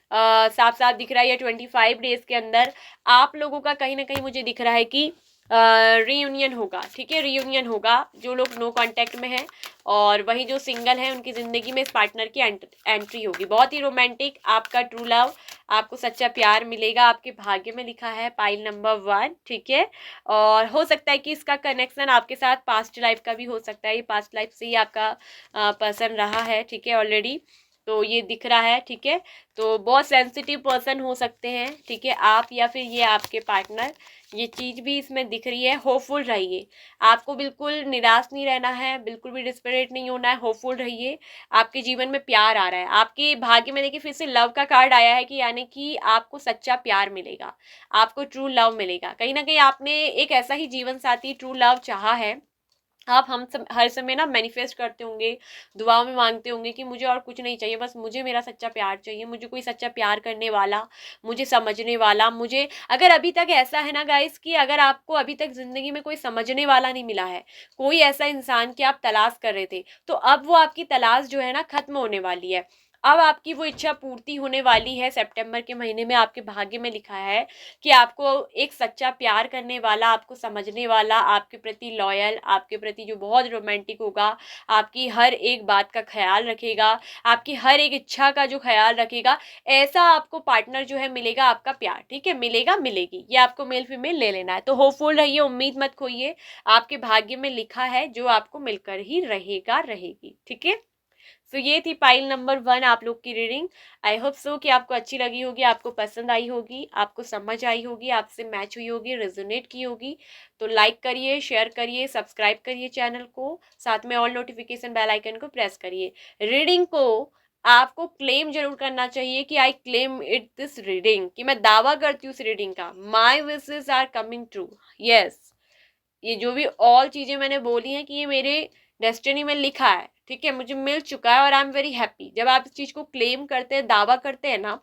Speaker 1: साफ साफ दिख रहा है, या 25 डेज के अंदर आप लोगों का कहीं ना कहीं मुझे दिख रहा है कि रीयूनियन होगा, ठीक है, रीयूनियन होगा। जो लोग नो कांटेक्ट में हैं और वही जो सिंगल हैं, उनकी ज़िंदगी में इस पार्टनर की एंट्री होगी। बहुत ही रोमांटिक, आपका ट्रू लव, आपको सच्चा प्यार मिलेगा, आपके भाग्य में लिखा है पाइल नंबर 1, ठीक है। और हो सकता है कि इसका कनेक्शन आपके साथ पास्ट लाइफ का भी हो सकता है, ये पास्ट लाइफ से ही आपका पर्सन रहा है, ठीक है, ऑलरेडी। तो ये दिख रहा है, ठीक है। तो बहुत सेंसिटिव पर्सन हो सकते हैं, ठीक है, आप या फिर ये आपके पार्टनर, ये चीज़ भी इसमें दिख रही है। होपफुल रहिए, आपको बिल्कुल निराश नहीं रहना है, बिल्कुल भी डिस्परेट नहीं होना है, होपफुल रहिए। आपके जीवन में प्यार आ रहा है, आपके भाग्य में देखिए फिर से लव का कार्ड आया है कि यानी कि आपको सच्चा प्यार मिलेगा, आपको ट्रू लव मिलेगा। कहीं ना कहीं आपने एक ऐसा ही जीवन साथी ट्रू लव चाहा है। आप हर समय ना मैनिफेस्ट करते होंगे, दुआओं में मांगते होंगे कि मुझे और कुछ नहीं चाहिए, बस मुझे मेरा सच्चा प्यार चाहिए, मुझे कोई सच्चा प्यार करने वाला, मुझे समझने वाला। मुझे अगर अभी तक ऐसा है ना गाइस कि अगर आपको अभी तक जिंदगी में कोई समझने वाला नहीं मिला है, कोई ऐसा इंसान कि आप तलाश कर रहे थे, तो अब वो आपकी तलाश जो है ना खत्म होने वाली है। अब आपकी वो इच्छा पूर्ति होने वाली है। सितंबर के महीने में आपके भाग्य में लिखा है कि आपको एक सच्चा प्यार करने वाला, आपको समझने वाला, आपके प्रति लॉयल, आपके प्रति जो बहुत रोमांटिक होगा, आपकी हर एक बात का ख्याल रखेगा, आपकी हर एक इच्छा का जो ख्याल रखेगा, ऐसा आपको पार्टनर जो है मिलेगा, आपका प्यार, ठीक है, मिलेगा, मिलेगी। ये आपको मेल फीमेल ले लेना है। तो होपफुल रहिए, उम्मीद मत खोइए, आपके भाग्य में लिखा है जो आपको मिलकर ही रहेगा, रहेगी, ठीक है। सो ये थी पाइल नंबर 1 आप लोग की रीडिंग। आई होप सो कि आपको अच्छी लगी होगी, आपको पसंद आई होगी, आपको समझ आई होगी, आपसे मैच हुई होगी, रेजोनेट की होगी। तो लाइक करिए, शेयर करिए, सब्सक्राइब करिए चैनल को, साथ में ऑल नोटिफिकेशन बेल आइकन को प्रेस करिए। रीडिंग को आपको क्लेम जरूर करना चाहिए कि I claim it this reading, कि मैं दावा करती हूँ इस रीडिंग का, my wishes are coming true. Yes, ये जो भी ऑल चीज़ें मैंने बोली हैं कि ये मेरे डेस्टिनी में लिखा है, ठीक है, मुझे मिल चुका है और आई एम वेरी हैप्पी। जब आप इस चीज़ को क्लेम करते हैं, दावा करते हैं ना,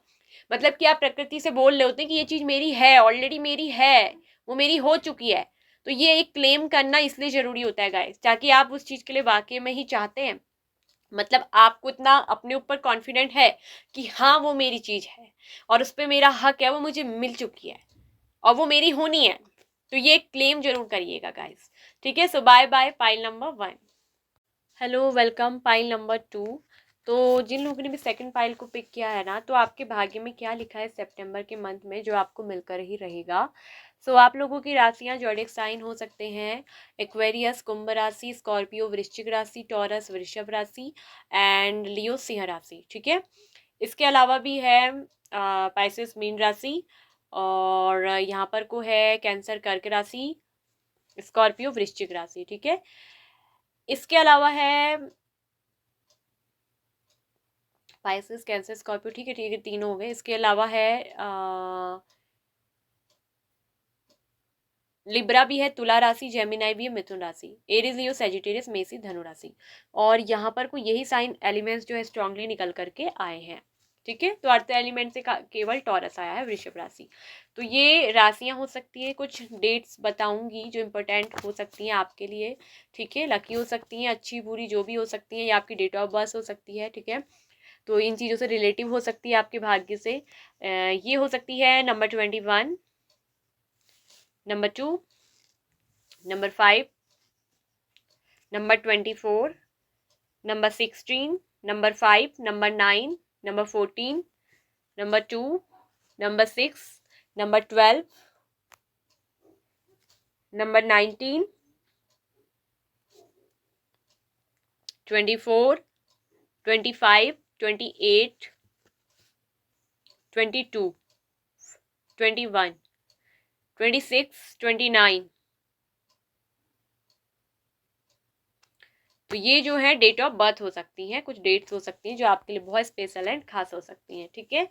Speaker 1: मतलब कि आप प्रकृति से बोल रहे होते हैं कि ये चीज़ मेरी है, ऑलरेडी मेरी है, वो मेरी हो चुकी है। तो ये एक क्लेम करना इसलिए ज़रूरी होता है गाइस, ताकि आप उस चीज़ के लिए वाकई में ही चाहते हैं, मतलब आपको इतना अपने ऊपर कॉन्फिडेंट है कि हाँ वो मेरी चीज़ है और उस पर मेरा हक है, वो मुझे मिल चुकी है और वो मेरी होनी है। तो ये क्लेम जरूर करिएगा गाइस, ठीक है। So bye bye pile number 1। Hello, welcome pile number 2। तो जिन लोगों ने भी सेकंड पाइल को पिक किया है ना, तो आपके भाग्य में क्या लिखा है सितंबर के मंथ में जो आपको मिलकर ही रहेगा। सो आप लोगों की राशियां जॉडिक साइन हो सकते हैं, एक्वेरियस कुंभ राशि, स्कॉर्पियो वृश्चिक राशि, टॉरस वृषभ राशि एंड लियो सिंह राशि, ठीक है। इसके अलावा भी है पाइसेस मीन राशि, और यहाँ पर को है कैंसर कर्क राशि, स्कॉर्पियो वृश्चिक राशि, ठीक है। इसके अलावा है पाइसेस कैंसर स्कॉर्पियो, ठीक है, ठीक है, तीनों हो गए। इसके अलावा है लिब्रा भी है, तुला राशि, जेमिनाई भी है, मिथुन राशि, एरीज, लियो, सेजिटेरियस, मेषी, धनु राशि। और यहाँ पर को यही साइन एलिमेंट्स जो है स्ट्रांगली निकल करके आए हैं, ठीक है। तो अर्थ एलिमेंट से केवल टॉरस आया है, वृषभ राशि। तो ये राशियां हो सकती है, कुछ डेट्स बताऊंगी जो इम्पोर्टेंट हो सकती हैं आपके लिए, ठीक है, लकी हो सकती हैं, अच्छी बुरी जो भी हो सकती हैं, या आपकी डेट ऑफ बर्थ हो सकती है, ठीक है। तो इन चीज़ों से रिलेटिव हो सकती है आपके भाग्य से। ये हो सकती है number 21, number 2, number 5, number 24, number 16, number 5, number 9, number 14, number 2, number 6, number 12, number 19, 24, 25, 28, 22, 21, 26, 29। तो ये जो है डेट ऑफ बर्थ हो सकती हैं, कुछ डेट्स हो सकती हैं जो आपके लिए बहुत स्पेशल एंड खास हो सकती हैं। ठीक है,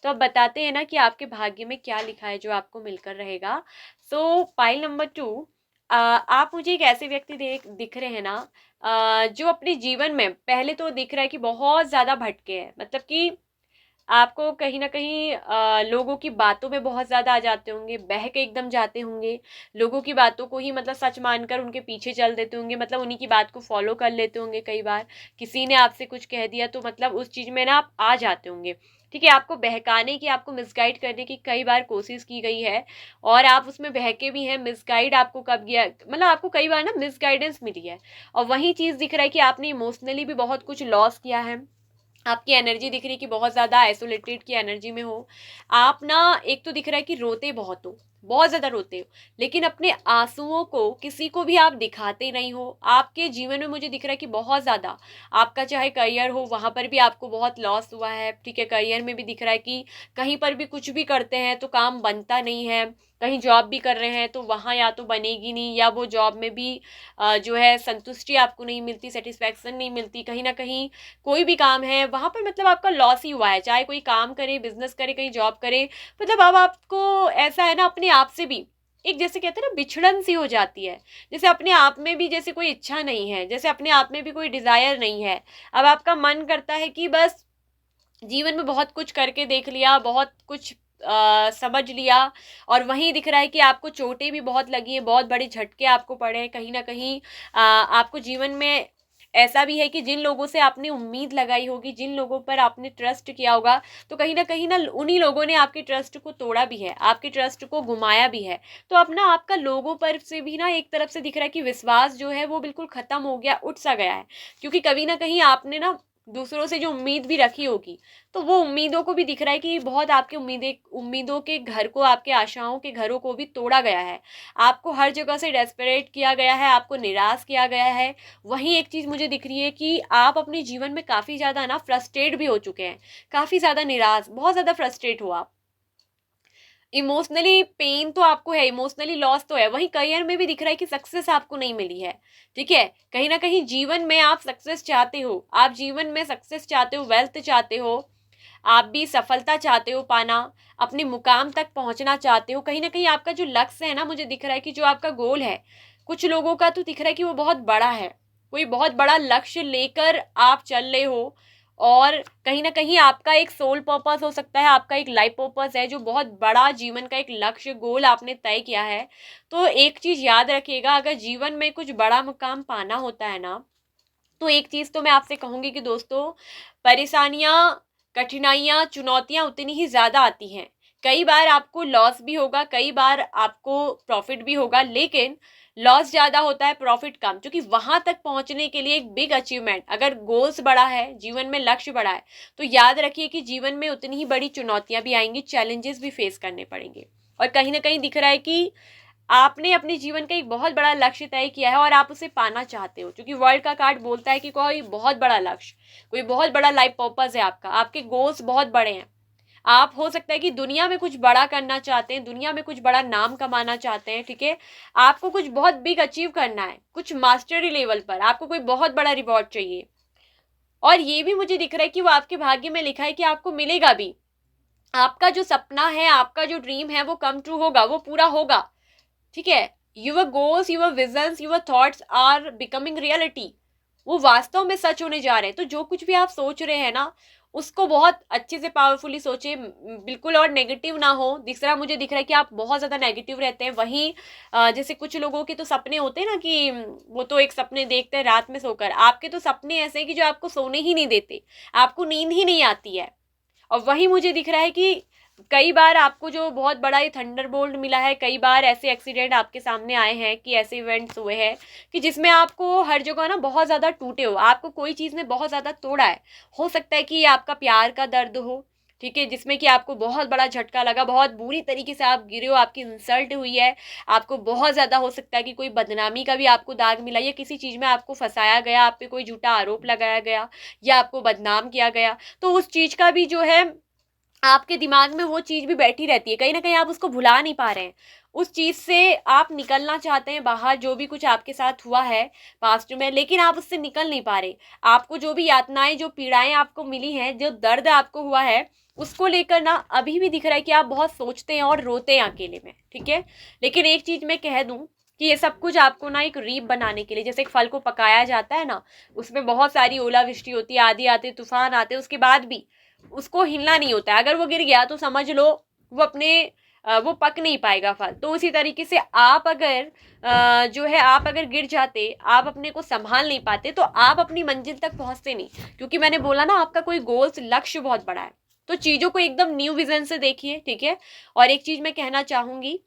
Speaker 1: तो अब बताते हैं ना कि आपके भाग्य में क्या लिखा है जो आपको मिलकर रहेगा। सो पाइल नंबर 2, आप मुझे एक ऐसे व्यक्ति दिख रहे हैं ना, जो अपने जीवन में पहले तो दिख रहा है कि बहुत ज़्यादा भटके हैं, मतलब कि आपको कहीं ना कहीं लोगों की बातों में बहुत ज़्यादा आ जाते होंगे, बह के एकदम जाते होंगे, लोगों की बातों को ही मतलब सच मानकर उनके पीछे चल देते होंगे, मतलब उन्हीं की बात को फॉलो कर लेते होंगे। कई बार किसी ने आपसे कुछ कह दिया तो मतलब उस चीज़ में ना आप आ जाते होंगे। ठीक है, आपको बहकाने की, आपको मिसगाइड करने की कई बार कोशिश की गई है और आप उसमें बहके भी हैं। मिसगाइड आपको कब गया, मतलब आपको कई बार ना मिसगाइडेंस मिली है। और वही चीज़ दिख रहा है कि आपने इमोशनली भी बहुत कुछ लॉस किया है। आपकी एनर्जी दिख रही है कि बहुत ज़्यादा आइसोलेटेड की एनर्जी में हो आप ना। एक तो दिख रहा है कि रोते बहुत हो, बहुत ज़्यादा रोते हो, लेकिन अपने आंसुओं को किसी को भी आप दिखाते नहीं हो। आपके जीवन में मुझे दिख रहा है कि बहुत ज़्यादा आपका चाहे करियर हो, वहाँ पर भी आपको बहुत लॉस हुआ है। ठीक है, करियर में भी दिख रहा है कि कहीं पर भी कुछ भी करते हैं तो काम बनता नहीं है। कहीं जॉब भी कर रहे हैं तो वहाँ या तो बनेगी नहीं, या वो जॉब में भी जो है संतुष्टि आपको नहीं मिलती, सेटिस्फैक्शन नहीं मिलती। कहीं ना कहीं कोई भी काम है वहां पर मतलब आपका लॉस ही हुआ है, चाहे कोई काम करे, बिजनेस करे, कहीं जॉब करे। मतलब अब आपको ऐसा है ना, अपने आप से भी एक जैसे कहते हैं ना बिछड़न सी हो जाती है। जैसे अपने आप में भी जैसे कोई इच्छा नहीं है, जैसे अपने आप में भी कोई डिजायर नहीं है। अब आपका मन करता है कि बस जीवन में बहुत कुछ करके देख लिया, बहुत कुछ समझ लिया, और वहीं दिख रहा है कि आपको चोटें भी बहुत लगी हैं, बहुत बड़े झटके आपको पड़े हैं। कहीं ना कहीं आपको जीवन में ऐसा भी है कि जिन लोगों से आपने उम्मीद लगाई होगी, जिन लोगों पर आपने ट्रस्ट किया होगा, तो कहीं ना उन्हीं लोगों ने आपके ट्रस्ट को तोड़ा भी है, आपके ट्रस्ट को घुमाया भी है। तो अब ना आपका लोगों पर से भी ना एक तरफ से दिख रहा है कि विश्वास जो है वो बिल्कुल खत्म हो गया, उठ सा गया है। क्योंकि कभी ना कहीं आपने ना दूसरों से जो उम्मीद भी रखी होगी, तो वो उम्मीदों को भी दिख रहा है कि बहुत आपकी उम्मीदों के घर को, आपके आशाओं के घरों को भी तोड़ा गया है। आपको हर जगह से डेस्परेट किया गया है, आपको निराश किया गया है। वहीं एक चीज़ मुझे दिख रही है कि आप अपने जीवन में काफ़ी ज़्यादा ना फ्रस्ट्रेट भी हो चुके हैं, काफ़ी ज़्यादा निराश, बहुत ज़्यादा फ्रस्ट्रेट हो आप। इमोशनली पेन तो आपको है, इमोशनली लॉस तो है। वहीं करियर में भी दिख रहा है कि सक्सेस आपको नहीं मिली है। ठीक है, कहीं ना कहीं जीवन में आप सक्सेस चाहते हो, आप जीवन में सक्सेस चाहते हो, वेल्थ चाहते हो, आप भी सफलता चाहते हो पाना, अपने मुकाम तक पहुंचना चाहते हो। कहीं ना कहीं आपका जो लक्ष्य है ना, मुझे दिख रहा है कि जो आपका गोल है, कुछ लोगों का तो दिख रहा है कि वो बहुत बड़ा है, कोई बहुत बड़ा लक्ष्य लेकर आप चल रहे हो। और कहीं ना कहीं आपका एक सोल पर्पस हो सकता है, आपका एक लाइफ पर्पस है, जो बहुत बड़ा जीवन का एक लक्ष्य गोल आपने तय किया है। तो एक चीज याद रखिएगा, अगर जीवन में कुछ बड़ा मुकाम पाना होता है ना, तो एक चीज तो मैं आपसे कहूंगी कि दोस्तों, परेशानियां, कठिनाइयां, चुनौतियां उतनी ही ज्यादा आती हैं। कई बार आपको लॉस भी होगा, कई बार आपको प्रॉफिट भी होगा, लेकिन लॉस ज्यादा होता है, प्रॉफिट कम। क्योंकि वहां तक पहुंचने के लिए एक बिग अचीवमेंट, अगर गोल्स बड़ा है, जीवन में लक्ष्य बड़ा है, तो याद रखिए कि जीवन में उतनी ही बड़ी चुनौतियां भी आएंगी, चैलेंजेस भी फेस करने पड़ेंगे। और कहीं ना कहीं दिख रहा है कि आपने अपने जीवन का एक बहुत बड़ा लक्ष्य तय किया है और आप उसे पाना चाहते हो। क्योंकि वर्ल्ड का कार्ड बोलता है कि कोई बहुत बड़ा लक्ष्य, कोई बहुत बड़ा लाइफ पर्पस है आपका, आपके गोल्स बहुत बड़े हैं। आप हो सकता है कि दुनिया में कुछ बड़ा करना चाहते हैं, दुनिया में कुछ बड़ा नाम कमाना चाहते हैं। ठीक है, आपको कुछ बहुत बिग अचीव करना है, कुछ मास्टरी लेवल पर आपको कोई बहुत बड़ा रिवॉर्ड चाहिए। और ये भी मुझे दिख रहा है कि वो आपके भाग्य में लिखा है कि आपको मिलेगा भी। आपका जो सपना है, आपका जो ड्रीम है, वो कम ट्रू होगा, वो पूरा होगा। ठीक है, your goals, your visions, your thoughts are becoming reality. वो वास्तव में सच होने जा रहे हैं। तो जो कुछ भी आप सोच रहे हैं ना, उसको बहुत अच्छे से पावरफुली सोचे, बिल्कुल और नेगेटिव ना हो। दूसरा मुझे दिख रहा है कि आप बहुत ज़्यादा नेगेटिव रहते हैं। वहीं जैसे कुछ लोगों के तो सपने होते हैं ना कि वो तो एक सपने देखते हैं रात में सोकर, आपके तो सपने ऐसे हैं कि जो आपको सोने ही नहीं देते, आपको नींद ही नहीं आती है। और वही मुझे दिख रहा है कि कई बार आपको जो बहुत बड़ा ये थंडरबोल्ट मिला है, कई बार ऐसे एक्सीडेंट आपके सामने आए हैं, कि ऐसे इवेंट्स हुए हैं कि जिसमें आपको हर जगह ना बहुत ज़्यादा टूटे हो, आपको कोई चीज़ ने बहुत ज़्यादा तोड़ा है। हो सकता है कि ये आपका प्यार का दर्द हो, ठीक है, जिसमें कि आपको बहुत बड़ा झटका लगा, बहुत बुरी तरीके से आप गिरे हो, आपकी इंसल्ट हुई है, आपको बहुत ज़्यादा हो सकता है कि कोई बदनामी का भी आपको दाग मिला, या किसी चीज़ में आपको फंसाया गया, आप पे कोई झूठा आरोप लगाया गया या आपको बदनाम किया गया, तो उस चीज़ का भी जो है आपके दिमाग में वो चीज़ भी बैठी रहती है, कहीं ना कहीं आप उसको भुला नहीं पा रहे हैं, उस चीज़ से आप निकलना चाहते हैं बाहर, जो भी कुछ आपके साथ हुआ है पास्ट में, लेकिन आप उससे निकल नहीं पा रहे। आपको जो भी यातनाएं, जो पीड़ाएं आपको मिली हैं, जो दर्द आपको हुआ है, उसको लेकर ना अभी भी दिख रहा है कि आप बहुत सोचते हैं और रोते हैं अकेले में, ठीक है। लेकिन एक चीज़ मैं कह दूं कि ये सब कुछ आपको ना एक रीप बनाने के लिए, जैसे एक फल को पकाया जाता है ना, उसमें बहुत सारी ओलावृष्टि होती है, आधी आते तूफान आते, उसके बाद भी उसको हिलना नहीं होता है, अगर वो गिर गया तो समझ लो वो अपने वो पक नहीं पाएगा फल। तो उसी तरीके से आप अगर जो है आप अगर गिर जाते, आप अपने को संभाल नहीं पाते, तो आप अपनी मंजिल तक पहुंचते नहीं, क्योंकि मैंने बोला ना आपका कोई गोल्स, लक्ष्य बहुत बड़ा है। तो चीज़ों को एकदम न्यू विजन से देखिए, ठीक है। और एक चीज़ मैं कहना चाहूंगी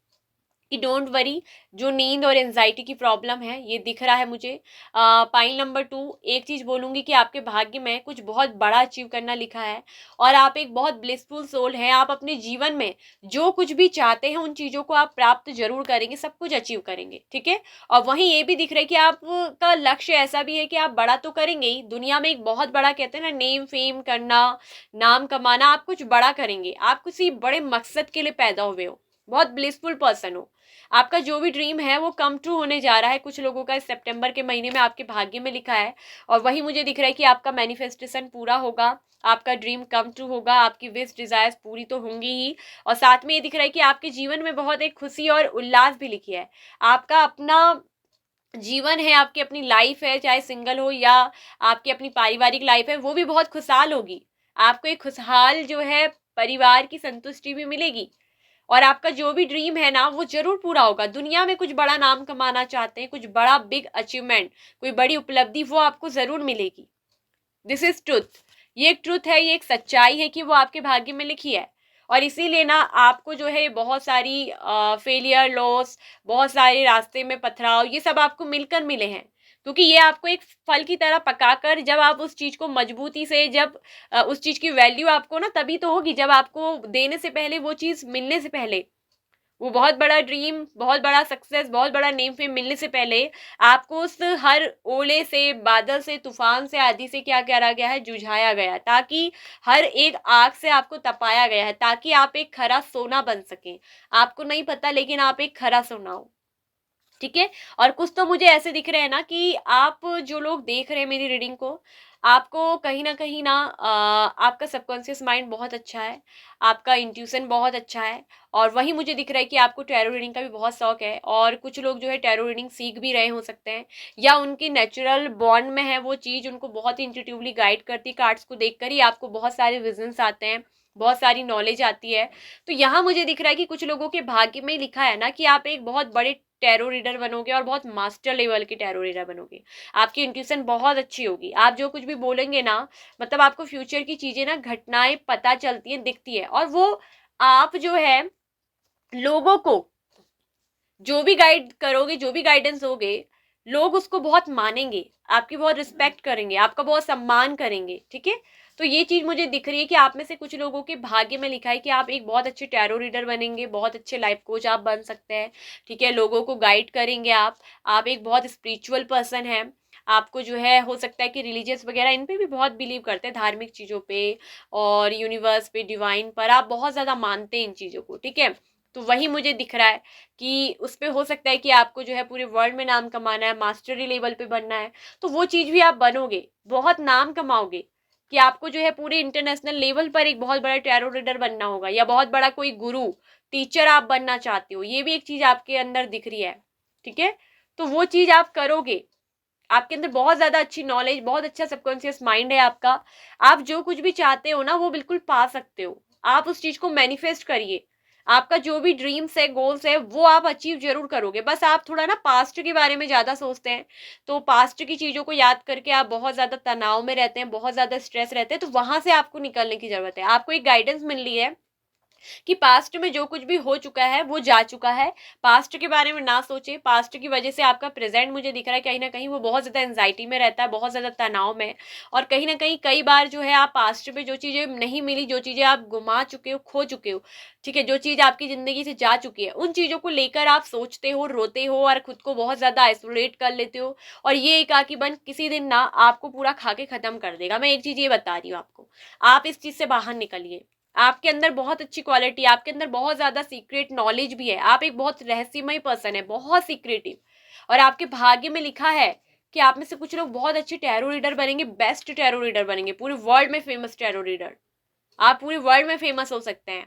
Speaker 1: कि डोंट वरी, जो नींद और एंजाइटी की प्रॉब्लम है ये दिख रहा है मुझे। पॉइंट नंबर 2, एक चीज़ बोलूँगी कि आपके भाग्य में कुछ बहुत बड़ा अचीव करना लिखा है, और आप एक बहुत ब्लिसफुल सोल हैं। आप अपने जीवन में जो कुछ भी चाहते हैं उन चीज़ों को आप प्राप्त जरूर करेंगे, सब कुछ अचीव करेंगे, ठीक है। और वहीं ये भी दिख रहा है कि आपका लक्ष्य ऐसा भी है कि आप बड़ा तो करेंगे ही, दुनिया में एक बहुत बड़ा, कहते हैं ना, नेम फेम करना, नाम कमाना, आप कुछ बड़ा करेंगे, आप किसी बड़े मकसद के लिए पैदा हुए हो, बहुत ब्लिसफुल पर्सन हो। आपका जो भी ड्रीम है वो कम ट्रू होने जा रहा है, कुछ लोगों का इस सितंबर के महीने में आपके भाग्य में लिखा है। और वही मुझे दिख रहा है कि आपका मैनिफेस्टेशन पूरा होगा, आपका ड्रीम कम ट्रू होगा, आपकी विश डिजायर्स पूरी तो होंगी ही। और साथ में ये दिख रहा है कि आपके जीवन में बहुत एक खुशी और उल्लास भी लिखी है। आपका अपना जीवन है, आपकी अपनी लाइफ है, चाहे सिंगल हो या आपकी अपनी पारिवारिक लाइफ है, वो भी बहुत खुशहाल होगी। आपको एक खुशहाल जो है परिवार की संतुष्टि भी मिलेगी, और आपका जो भी ड्रीम है ना वो जरूर पूरा होगा। दुनिया में कुछ बड़ा नाम कमाना चाहते हैं, कुछ बड़ा बिग अचीवमेंट, कोई बड़ी उपलब्धि, वो आपको जरूर मिलेगी। दिस इज ट्रुथ, ये एक ट्रुथ है, ये एक सच्चाई है कि वो आपके भाग्य में लिखी है। और इसीलिए ना आपको जो है बहुत सारी फेलियर, लॉस, बहुत सारे रास्ते में पथराव, ये सब आपको मिलकर मिले हैं, क्योंकि ये आपको एक फल की तरह पकाकर, जब आप उस चीज को मजबूती से, जब उस चीज की वैल्यू आपको ना तभी तो होगी जब आपको देने से पहले, वो चीज मिलने से पहले, वो बहुत बड़ा ड्रीम, बहुत बड़ा सक्सेस, बहुत बड़ा नेम फेम मिलने से पहले आपको उस हर ओले से, बादल से, तूफान से, आदि से क्या करा गया है, जुझाया गया है, ताकि हर एक आग से आपको तपाया गया है, ताकि आप एक खरा सोना बन सकें। आपको नहीं पता, लेकिन आप एक खरा सोना हो, ठीक है। और कुछ तो मुझे ऐसे दिख रहे हैं ना कि आप जो लोग देख रहे हैं मेरी रीडिंग को, आपको कहीं ना कहीं ना आपका सबकॉन्शियस माइंड बहुत अच्छा है, आपका इंट्यूशन बहुत अच्छा है। और वही मुझे दिख रहा है कि आपको टैरो रीडिंग का भी बहुत शौक है, और कुछ लोग जो है टैरो रीडिंग सीख भी रहे हो सकते हैं, या उनकी नेचुरल बॉन्ड में है वो चीज़, उनको बहुत ही इंट्यूटिवली गाइड करती, कार्ड्स को देखकर ही आपको बहुत सारे विजन्स आते हैं, बहुत सारी नॉलेज आती है। तो यहाँ मुझे दिख रहा है कि कुछ लोगों के भाग्य में ही लिखा है ना कि आप एक बहुत बड़े टैरो रीडर बनोगे, और बहुत मास्टर लेवल के टैरो रीडर बनोगे। आपकी इंट्यूशन बहुत अच्छी होगी, आप जो कुछ भी बोलेंगे ना, मतलब आपको फ्यूचर की चीजें ना, घटनाएं पता चलती हैं, दिखती है, और वो आप जो है लोगों को जो भी गाइड करोगे, जो भी गाइडेंस दोगे, लोग उसको बहुत मानेंगे, आपकी बहुत रिस्पेक्ट करेंगे, आपका बहुत सम्मान करेंगे, ठीक है। तो ये चीज मुझे दिख रही है कि आप में से कुछ लोगों के भाग्य में लिखा है कि आप एक बहुत अच्छे टैरो रीडर बनेंगे, बहुत अच्छे लाइफ कोच आप बन सकते हैं, ठीक है। लोगों को गाइड करेंगे आप एक बहुत स्पिरिचुअल पर्सन है। आपको जो है हो सकता है कि रिलीजियस वगैरह इन पे भी बहुत बिलीव करते हैं, धार्मिक चीज़ों पे और यूनिवर्स पे, डिवाइन पर आप बहुत ज़्यादा मानते हैं इन चीज़ों को, ठीक है। तो वही मुझे दिख रहा है कि उस पे हो सकता है कि आपको जो है पूरे वर्ल्ड में नाम कमाना है, मास्टरी लेवल पे बनना है, तो वो चीज़ भी आप बनोगे, बहुत नाम कमाओगे, कि आपको जो है पूरे इंटरनेशनल लेवल पर एक बहुत बड़ा टैरो रीडर बनना होगा, या बहुत बड़ा कोई गुरु, टीचर आप बनना चाहते हो, ये भी एक चीज़ आपके अंदर दिख रही है, ठीक है। तो वो चीज़ आप करोगे, आपके अंदर बहुत ज्यादा अच्छी नॉलेज, बहुत अच्छा सबकॉन्शियस माइंड है आपका, आप जो कुछ भी चाहते हो ना वो बिल्कुल पा सकते हो। आप उस चीज को मैनिफेस्ट करिए, आपका जो भी ड्रीम्स है, गोल्स है, वो आप अचीव जरूर करोगे। बस आप थोड़ा ना पास्ट के बारे में ज्यादा सोचते हैं, तो पास्ट की चीजों को याद करके आप बहुत ज्यादा तनाव में रहते हैं, बहुत ज्यादा स्ट्रेस रहते हैं, तो वहां से आपको निकलने की जरूरत है। आपको एक गाइडेंस मिल रही है कि पास्ट में जो कुछ भी हो चुका है वो जा चुका है। पास्ट के बारे में ना सोचे। पास्ट की वजह से आपका प्रेजेंट मुझे दिख रहा है कहीं ना कहीं वो बहुत ज़्यादा एंजाइटी में रहता है, बहुत ज़्यादा तनाव में। और कहीं ना कहीं कई बार जो है आप पास्ट में जो चीज़ें नहीं मिली, जो चीज़ें आप गुमा चुके हो, खो चुके हो, ठीक है, जो चीज़ आपकी ज़िंदगी से जा चुकी है, उन चीज़ों को लेकर आप सोचते हो, रोते हो और खुद को बहुत ज़्यादा आइसोलेट कर लेते हो। और ये एकाकीपन किसी दिन ना आपको पूरा खा के ख़त्म कर देगा। मैं एक चीज़ ये बता रही हूँ आपको, आप इस चीज़ से बाहर निकलिए। आपके अंदर बहुत अच्छी क्वालिटी है, आपके अंदर बहुत ज्यादा सीक्रेट नॉलेज भी है, आप एक बहुत रहस्यमय पर्सन है, बहुत सीक्रेटिव। और आपके भाग्य में लिखा है कि आप में से कुछ लोग बहुत अच्छे टैरो रीडर बनेंगे, बेस्ट टैरो रीडर बनेंगे, पूरे वर्ल्ड में फेमस टैरो रीडर। आप पूरे वर्ल्ड में फेमस हो सकते हैं,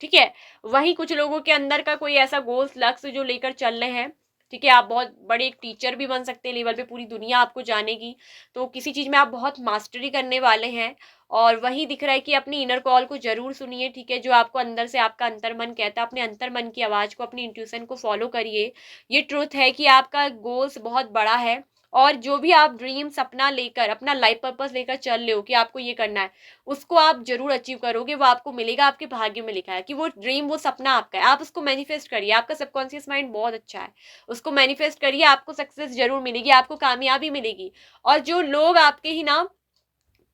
Speaker 1: ठीक है। वहीं कुछ लोगों के अंदर का कोई ऐसा गोल्स लक्ष्य जो लेकर चल रहे हैं, ठीक है, आप बहुत बड़े एक टीचर भी बन सकते हैं लेवल पे, पूरी दुनिया आपको जानेगी। तो किसी चीज में आप बहुत मास्टरी करने वाले हैं। और वही दिख रहा है कि अपनी इनर कॉल को जरूर सुनिए, ठीक है, जो आपको अंदर से आपका अंतर मन कहता है, अपने अंतर मन की आवाज को, अपनी इंट्यूशन को फॉलो करिए। ये ट्रुथ है कि आपका गोल्स बहुत बड़ा है। और जो भी आप ड्रीम सपना लेकर, अपना लाइफ पर्पस लेकर चल रहे हो कि आपको ये करना है, उसको आप जरूर अचीव करोगे, वो आपको मिलेगा। आपके भाग्य में लिखा है कि वो ड्रीम, वो सपना आपका है। आप उसको मैनिफेस्ट करिए, आपका सबकॉन्शियस माइंड बहुत अच्छा है, उसको मैनिफेस्ट करिए, आपको सक्सेस जरूर मिलेगी, आपको कामयाबी मिलेगी। और जो लोग आपके ही ना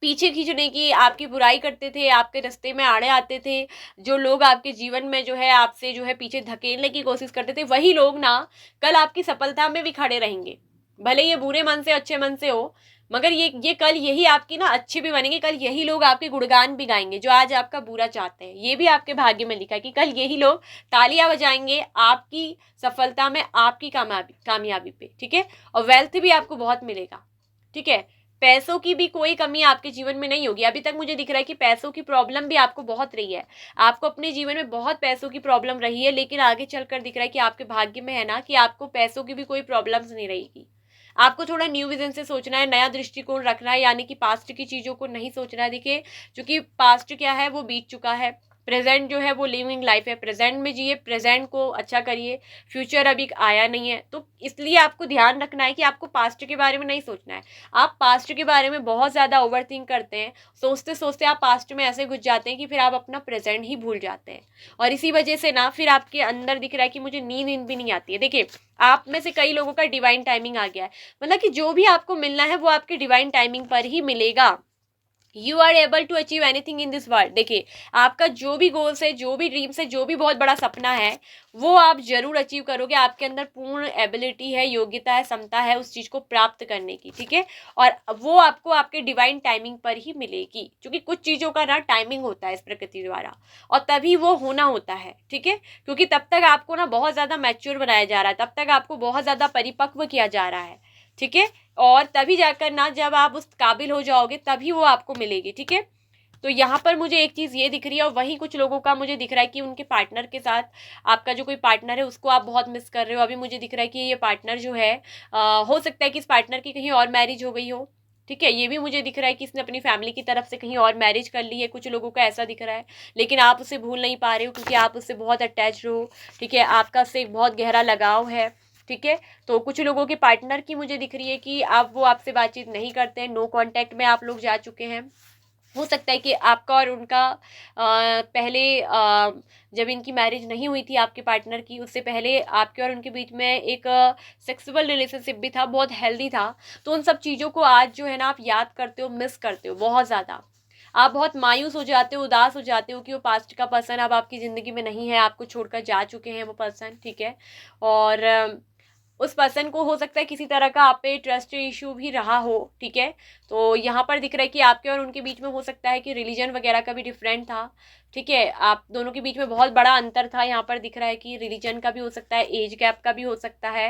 Speaker 1: पीछे खींचने की, आपकी बुराई करते थे, आपके रास्ते में आड़े आते थे, जो लोग आपके जीवन में जो है आपसे जो है पीछे धकेलने की कोशिश करते थे, वही लोग ना कल आपकी सफलता में भी खड़े रहेंगे। भले ये बुरे मन से, अच्छे मन से हो, मगर ये कल यही आपकी ना अच्छे भी बनेंगे। कल यही लोग आपके गुणगान भी गाएंगे जो आज आपका बुरा चाहते हैं। ये भी आपके भाग्य में लिखा है कि कल यही लोग तालियां बजाएंगे आपकी सफलता में, आपकी कामयाबी पे, ठीक है। और वेल्थ भी आपको बहुत मिलेगा, ठीक है। पैसों की भी कोई कमी आपके जीवन में नहीं होगी। अभी तक मुझे दिख रहा है कि पैसों की प्रॉब्लम भी आपको बहुत रही है, आपको अपने जीवन में बहुत पैसों की प्रॉब्लम रही है, लेकिन आगे चलकर दिख रहा है कि आपके भाग्य में है ना कि आपको पैसों की भी कोई प्रॉब्लम्स नहीं रहेगी। आपको थोड़ा न्यू विजन से सोचना है, नया दृष्टिकोण रखना है, यानी कि पास्ट की चीजों को नहीं सोचना है। देखिए, क्योंकि पास्ट क्या है वो बीत चुका है, प्रेजेंट जो है वो लिविंग लाइफ है, प्रेजेंट में जिए, प्रेजेंट को अच्छा करिए। फ्यूचर अभी आया नहीं है, तो इसलिए आपको ध्यान रखना है कि आपको पास्ट के बारे में नहीं सोचना है। आप पास्ट के बारे में बहुत ज्यादा ओवर थिंक करते हैं, सोचते सोचते आप पास्ट में ऐसे घुस जाते हैं कि फिर आप अपना प्रेजेंट ही भूल जाते हैं। और इसी वजह से ना फिर आपके अंदर दिख रहा है कि मुझे नींद भी नहीं आती है। देखिए, आप में से कई लोगों का डिवाइन टाइमिंग आ गया है, मतलब कि जो भी आपको मिलना है वो आपके डिवाइन टाइमिंग पर ही मिलेगा। You are able to achieve anything in this world. देखिए, आपका जो भी गोल्स है, जो भी ड्रीम्स है, जो भी बहुत बड़ा सपना है, वो आप जरूर अचीव करोगे। आपके अंदर पूर्ण एबिलिटी है, योग्यता है, क्षमता है उस चीज को प्राप्त करने की, ठीक है। और वो आपको आपके डिवाइन टाइमिंग पर ही मिलेगी, क्योंकि कुछ चीजों का ना टाइमिंग होता है इस प्रकृति द्वारा, और तभी वो होना होता है, ठीक है। क्योंकि तब तक आपको ना बहुत ज्यादा मैच्योर बनाया जा रहा है, तब तक आपको बहुत ज्यादा परिपक्व किया जा रहा है, ठीक है। और तभी जाकर ना जब आप उस काबिल हो जाओगे तभी वो आपको मिलेगी, ठीक है। तो यहाँ पर मुझे एक चीज ये दिख रही है, और वहीं कुछ लोगों का मुझे दिख रहा है कि उनके पार्टनर के साथ, आपका जो कोई पार्टनर है उसको आप बहुत मिस कर रहे हो। अभी मुझे दिख रहा है कि ये पार्टनर जो है हो सकता है कि इस पार्टनर की कहीं और मैरिज हो गई हो, ठीक है। ये भी मुझे दिख रहा है कि इसने अपनी फैमिली की तरफ से कहीं और मैरिज कर ली है, कुछ लोगों का ऐसा दिख रहा है। लेकिन आप उसे भूल नहीं पा रहे हो, क्योंकि आप उससे बहुत अटैच हो, ठीक है, आपका उससे एक बहुत गहरा लगाव है, ठीक है। तो कुछ लोगों के पार्टनर की मुझे दिख रही है कि अब वो आपसे बातचीत नहीं करते हैं, नो कांटेक्ट में आप लोग जा चुके हैं। हो सकता है कि आपका और उनका पहले जब इनकी मैरिज नहीं हुई थी आपके पार्टनर की, उससे पहले आपके और उनके बीच में एक सेक्सुअल रिलेशनशिप भी था, बहुत हेल्दी था। तो उन सब चीज़ों को आज जो है ना आप याद करते हो, मिस करते हो बहुत ज़्यादा। आप बहुत मायूस हो जाते हो, उदास हो जाते हो कि वो पास्ट का पर्सन अब आपकी ज़िंदगी में नहीं है, आपको छोड़कर जा चुके हैं वो पर्सन, ठीक है। और उस पर्सन को हो सकता है किसी तरह का आप पे ट्रस्ट इशू भी रहा हो, ठीक है। तो यहाँ पर दिख रहा है कि आपके और उनके बीच में हो सकता है कि रिलीजन वगैरह का भी डिफरेंट था, ठीक है। आप दोनों के बीच में बहुत बड़ा अंतर था। यहाँ पर दिख रहा है कि रिलीजन का भी हो सकता है, एज गैप का भी हो सकता है,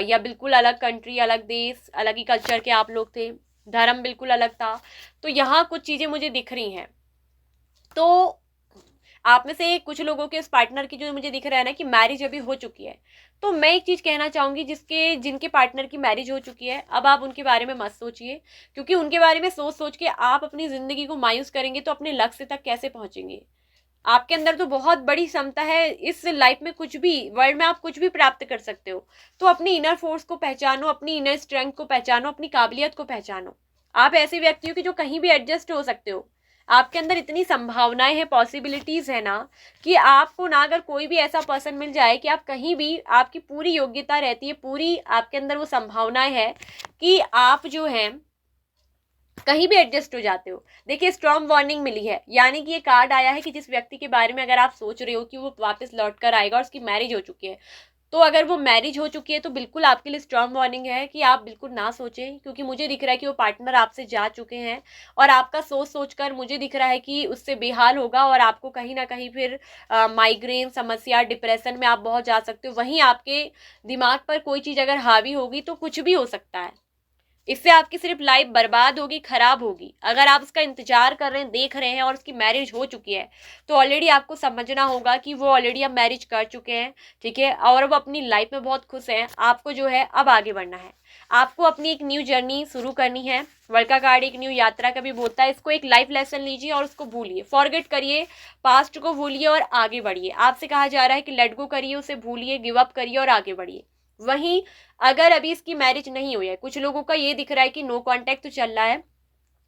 Speaker 1: या बिल्कुल अलग कंट्री, अलग देश, अलग ही कल्चर के आप लोग थे, धर्म बिल्कुल अलग था। तो यहाँ कुछ चीज़ें मुझे दिख रही हैं। तो आप में से कुछ लोगों के उस पार्टनर की जो मुझे दिख रहा है ना कि मैरिज अभी हो चुकी है। तो मैं एक चीज कहना चाहूंगी, जिनके पार्टनर की मैरिज हो चुकी है, अब आप उनके बारे में मत सोचिए, क्योंकि उनके बारे में सोच सोच के आप अपनी जिंदगी को मायूस करेंगे तो अपने लक्ष्य तक कैसे पहुंचेंगे। आपके अंदर तो बहुत बड़ी क्षमता है, इस लाइफ में कुछ भी, वर्ल्ड में आप कुछ भी प्राप्त कर सकते हो। तो अपनी इनर फोर्स को पहचानो, अपनी इनर स्ट्रेंथ को पहचानो, अपनी काबिलियत को पहचानो। आप ऐसे व्यक्ति हो कि जो कहीं भी एडजस्ट हो सकते हो। आपके अंदर इतनी संभावनाएं हैं, पॉसिबिलिटीज है ना, कि आपको ना अगर कोई भी ऐसा पर्सन मिल जाए कि आप कहीं भी, आपकी पूरी योग्यता रहती है, पूरी आपके अंदर वो संभावनाएं है कि आप जो है कहीं भी एडजस्ट हो जाते हो। देखिए स्ट्रॉन्ग वार्निंग मिली है, यानी कि ये कार्ड आया है कि जिस व्यक्ति के बारे में अगर आप सोच रहे हो कि वो वापस लौट कर आएगा और उसकी मैरिज हो चुकी है, तो अगर वो मैरिज हो चुकी है तो बिल्कुल आपके लिए स्ट्रॉन्ग वार्निंग है कि आप बिल्कुल ना सोचें, क्योंकि मुझे दिख रहा है कि वो पार्टनर आपसे जा चुके हैं और आपका सोच सोच कर मुझे दिख रहा है कि उससे बेहाल होगा और आपको कहीं ना कहीं फिर माइग्रेन समस्या, डिप्रेशन में आप बहुत जा सकते हो। वहीं आपके दिमाग पर कोई चीज़ अगर हावी होगी तो कुछ भी हो सकता है, इससे आपकी सिर्फ लाइफ बर्बाद होगी, खराब होगी। अगर आप उसका इंतजार कर रहे हैं, देख रहे हैं और उसकी मैरिज हो चुकी है, तो ऑलरेडी आपको समझना होगा कि वो ऑलरेडी अब मैरिज कर चुके हैं, ठीक है, और वो अपनी लाइफ में बहुत खुश हैं। आपको जो है अब आगे बढ़ना है, आपको अपनी एक न्यू जर्नी शुरू करनी है। वर्ल्ड का कार्ड एक न्यू यात्रा का भी बोलता है, इसको एक लाइफ लेसन लीजिए और उसको भूलिए, फॉरगेट करिए, पास्ट को भूलिए और आगे बढ़िए। आपसे कहा जा रहा है कि लेट गो करिए, उसे भूलिए, गिव अप करिए और आगे बढ़िए। वहीं अगर अभी इसकी मैरिज नहीं हुई है, कुछ लोगों का ये दिख रहा है कि नो कांटेक्ट तो चल रहा है,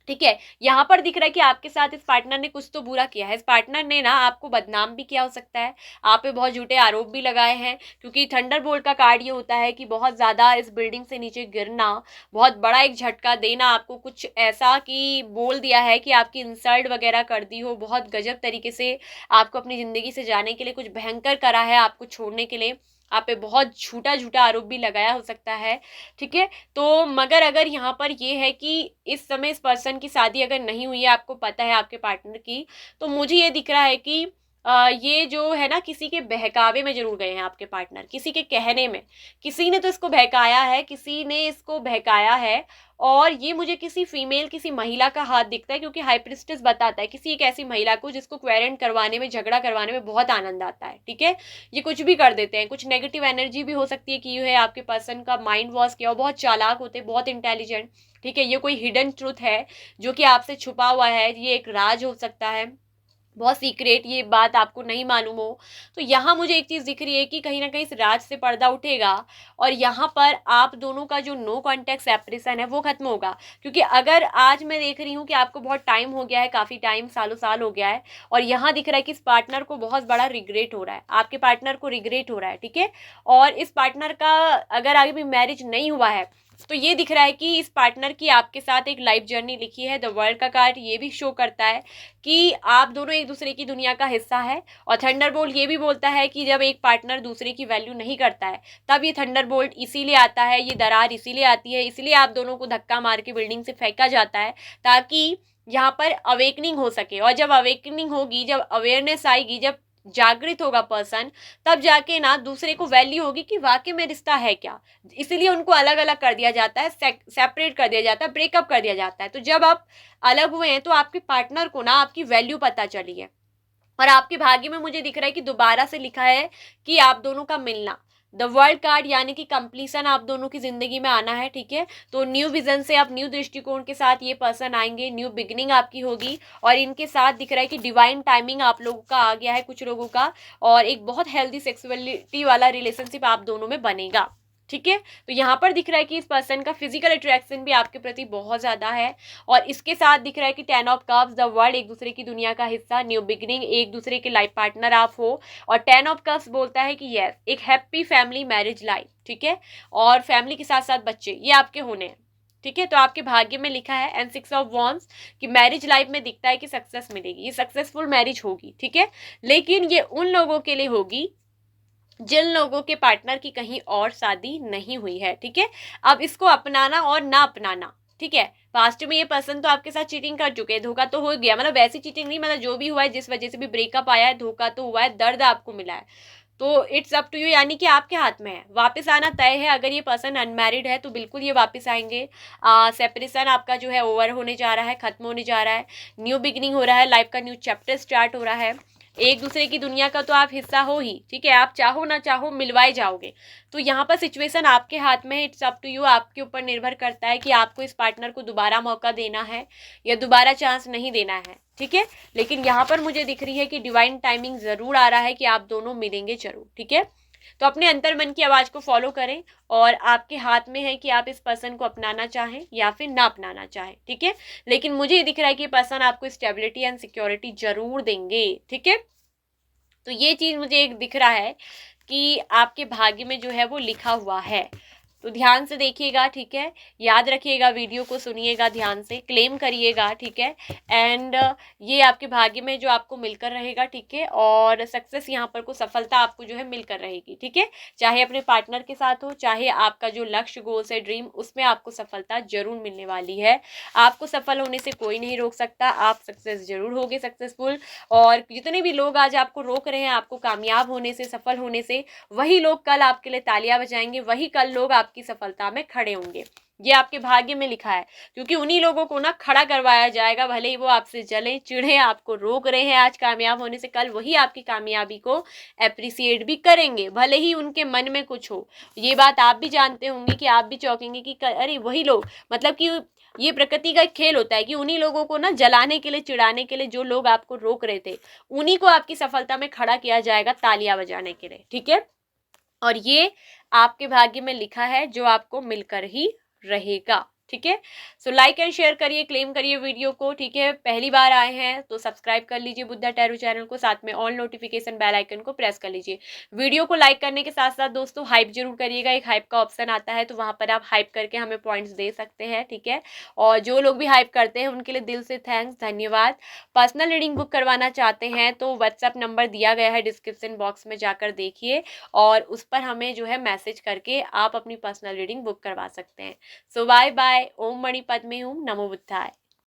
Speaker 1: ठीक है, यहाँ पर दिख रहा है कि आपके साथ इस पार्टनर ने कुछ तो बुरा किया है। इस पार्टनर ने ना आपको बदनाम भी किया हो सकता है, आप पे बहुत झूठे आरोप भी लगाए हैं, क्योंकि थंडरबोल्ट का कार्ड ये होता है कि बहुत ज़्यादा इस बिल्डिंग से नीचे गिरना, बहुत बड़ा एक झटका देना, आपको कुछ ऐसा कि बोल दिया है कि आपकी इंसल्ट वगैरह कर दी हो, बहुत गजब तरीके से आपको अपनी ज़िंदगी से जाने के लिए कुछ भयंकर करा है, आपको छोड़ने के लिए आप पे बहुत झूठा झूठा आरोप भी लगाया हो सकता है, ठीक है। तो मगर अगर यहाँ पर ये है कि इस समय इस पर्सन की शादी अगर नहीं हुई है, आपको पता है आपके पार्टनर की, तो मुझे ये दिख रहा है कि ये जो है ना किसी के बहकावे में जरूर गए हैं आपके पार्टनर, किसी के कहने में, किसी ने तो इसको बहकाया है, किसी ने इसको बहकाया है। और ये मुझे किसी फीमेल, किसी महिला का हाथ दिखता है, क्योंकि हाई प्रिस्टेस बताता है किसी एक ऐसी महिला को जिसको क्वेरेंट करवाने में, झगड़ा करवाने में बहुत आनंद आता है, ठीक है। ये कुछ भी कर देते हैं, कुछ नेगेटिव एनर्जी भी हो सकती है कि ये है आपके पर्सन का माइंड वॉश किया, बहुत चालाक होते हैं, बहुत इंटेलिजेंट, ठीक है। ये कोई हिडन ट्रूथ है जो कि आपसे छुपा हुआ है, ये एक राज हो सकता है, बहुत सीक्रेट, ये बात आपको नहीं मालूम हो। तो यहाँ मुझे एक चीज़ दिख रही है कि कहीं ना कहीं इस राज से पर्दा उठेगा और यहाँ पर आप दोनों का जो नो कॉन्टेक्ट सेपरेशन है वो खत्म होगा। क्योंकि अगर आज मैं देख रही हूँ कि आपको बहुत टाइम हो गया है, काफ़ी टाइम, सालों साल हो गया है, और यहाँ दिख रहा है कि इस पार्टनर को बहुत बड़ा रिग्रेट हो रहा है, आपके पार्टनर को रिग्रेट हो रहा है, ठीक है। और इस पार्टनर का अगर आगे भी मैरिज नहीं हुआ है, तो ये दिख रहा है कि इस पार्टनर की आपके साथ एक लाइफ जर्नी लिखी है। द वर्ल्ड का कार्ड ये भी शो करता है कि आप दोनों एक दूसरे की दुनिया का हिस्सा है। और थंडरबोल्ट ये भी बोलता है कि जब एक पार्टनर दूसरे की वैल्यू नहीं करता है, तब ये थंडरबोल्ट इसीलिए आता है, ये दरार इसीलिए आती है, इसलिए आप दोनों को धक्का मार के बिल्डिंग से फेंका जाता है, ताकि यहाँ पर अवेकनिंग हो सके। और जब अवेकनिंग होगी, जब अवेयरनेस आएगी, जब जागृत होगा पर्सन, तब जाके ना दूसरे को वैल्यू होगी कि वाकई में रिश्ता है क्या। इसीलिए उनको अलग अलग कर दिया जाता है, सेपरेट कर दिया जाता है, ब्रेकअप कर दिया जाता है। तो जब आप अलग हुए हैं तो आपके पार्टनर को ना आपकी वैल्यू पता चली है, और आपके भाग्य में मुझे दिख रहा है कि दोबारा से लिखा है कि आप दोनों का मिलना। द वर्ल्ड कार्ड यानी कि कंप्लीसन आप दोनों की जिंदगी में आना है, ठीक है। तो न्यू विजन से, आप न्यू दृष्टिकोण के साथ ये पर्सन आएंगे, न्यू बिगनिंग आपकी होगी। और इनके साथ दिख रहा है कि डिवाइन टाइमिंग आप लोगों का आ गया है, कुछ लोगों का, और एक बहुत हेल्दी सेक्सुअलिटी वाला रिलेशनशिप आप दोनों में बनेगा, ठीक है। तो यहाँ पर दिख रहा है कि इस पर्सन का फिजिकल अट्रैक्शन भी आपके प्रति बहुत ज़्यादा है। और इसके साथ दिख रहा है कि 10 ऑफ कप्स, द वर्ल्ड, एक दूसरे की दुनिया का हिस्सा, न्यू बिगनिंग, एक दूसरे के लाइफ पार्टनर आप हो। और 10 ऑफ कप्स बोलता है कि यस, एक हैप्पी फैमिली मैरिज लाइफ, ठीक है। और फैमिली के साथ साथ बच्चे, ये आपके होने हैं, ठीक है। तो आपके भाग्य में लिखा है एंड 6 ऑफ वॉन्ड्स कि मैरिज लाइफ में दिखता है कि सक्सेस मिलेगी, ये सक्सेसफुल मैरिज होगी, ठीक है। लेकिन ये उन लोगों के लिए होगी जिन लोगों के पार्टनर की कहीं और शादी नहीं हुई है, ठीक है। अब इसको अपनाना और ना अपनाना, ठीक है। पास्ट में ये पर्सन तो आपके साथ चीटिंग कर चुके हैं, धोखा तो हो गया, मतलब वैसी चीटिंग नहीं, मतलब जो भी हुआ है, जिस वजह से भी ब्रेकअप आया है, धोखा तो हुआ है, दर्द आपको मिला है, तो इट्स अप टू यू, यानी कि आपके हाथ में है। वापस आना तय है। अगर ये पर्सन अनमैरिड है तो बिल्कुल ये वापस आएंगे। सेपरेशन आपका जो है ओवर होने जा रहा है, खत्म होने जा रहा है, न्यू बिगनिंग हो रहा है, लाइफ का न्यू चैप्टर स्टार्ट हो रहा है। एक दूसरे की दुनिया का तो आप हिस्सा हो ही, ठीक है, आप चाहो ना चाहो मिलवाए जाओगे। तो यहाँ पर सिचुएशन आपके हाथ में है, इट्स अप टू यू, आपके ऊपर निर्भर करता है कि आपको इस पार्टनर को दोबारा मौका देना है या दोबारा चांस नहीं देना है, ठीक है। लेकिन यहाँ पर मुझे दिख रही है कि डिवाइन टाइमिंग जरूर आ रहा है कि आप दोनों मिलेंगे जरूर, ठीक है। तो अपने अंतर मन की आवाज़ को फॉलो करें और आपके हाथ में है कि आप इस पर्सन को अपनाना चाहें या फिर ना अपनाना चाहें, ठीक है। लेकिन मुझे ये दिख रहा है कि पर्सन आपको स्टेबिलिटी एंड सिक्योरिटी जरूर देंगे, ठीक है। तो ये चीज़ मुझे एक दिख रहा है कि आपके भाग्य में जो है वो लिखा हुआ है। तो ध्यान से देखिएगा, ठीक है। याद रखिएगा, वीडियो को सुनिएगा ध्यान से, क्लेम करिएगा, ठीक है। एंड ये आपके भाग्य में जो आपको मिलकर रहेगा, ठीक है। और सक्सेस यहाँ पर को सफलता आपको जो है मिलकर रहेगी, ठीक है। चाहे अपने पार्टनर के साथ हो, चाहे आपका जो लक्ष्य गोल्स है ड्रीम, उसमें आपको सफलता जरूर मिलने वाली है। आपको सफल होने से कोई नहीं रोक सकता, आप सक्सेस जरूर होगे, सक्सेसफुल। और जितने भी लोग आज आपको रोक रहे हैं आपको कामयाब होने से, सफल होने से, वही लोग कल आपके लिए तालियां बजाएंगे, वही कल लोग आपकी सफलता में खड़े होंगे। ये आपके भाग्य में लिखा है, क्योंकि उन्हीं लोगों को ना खड़ा करवाया जाएगा, भले ही वो आपसे जले चिढ़े, आपको रोक रहे हैं आज कामयाब होने से, कल वही आपकी कामयाबी को अप्रिसिएट भी करेंगे, भले ही उनके मन में कुछ हो। ये बात आप भी जानते होंगे कि आप भी चौंकेंगे कि अरे वही लोग, मतलब कि ये प्रकृति का एक खेल होता है कि उन्हीं लोगों को ना जलाने के लिए, चिढ़ाने के लिए, जो लोग आपको रोक रहे थे, उन्हीं को आपकी सफलता में खड़ा किया जाएगा तालियां बजाने के लिए, ठीक है। और ये आपके भाग्य में लिखा है, जो आपको मिलकर ही रहेगा, ठीक है। सो लाइक एंड शेयर करिए, क्लेम करिए वीडियो को, ठीक है। पहली बार आए हैं तो सब्सक्राइब कर लीजिए बुद्धा टैरो चैनल को, साथ में ऑल नोटिफिकेशन बेल आइकन को प्रेस कर लीजिए। वीडियो को लाइक करने के साथ साथ दोस्तों हाइप जरूर करिएगा, एक हाइप का ऑप्शन आता है, तो वहां पर आप हाइप करके हमें पॉइंट्स दे सकते हैं, ठीक है। और जो लोग भी हाइप करते हैं उनके लिए दिल से थैंक्स, धन्यवाद। पर्सनल रीडिंग बुक करवाना चाहते हैं तो व्हाट्सएप नंबर दिया गया है डिस्क्रिप्शन बॉक्स में, जाकर देखिए और उस पर हमें जो है मैसेज करके आप अपनी पर्सनल रीडिंग बुक करवा सकते हैं। सो बाय बाय, ओम मणि पद्मे हूँ, नमो बुद्धाय।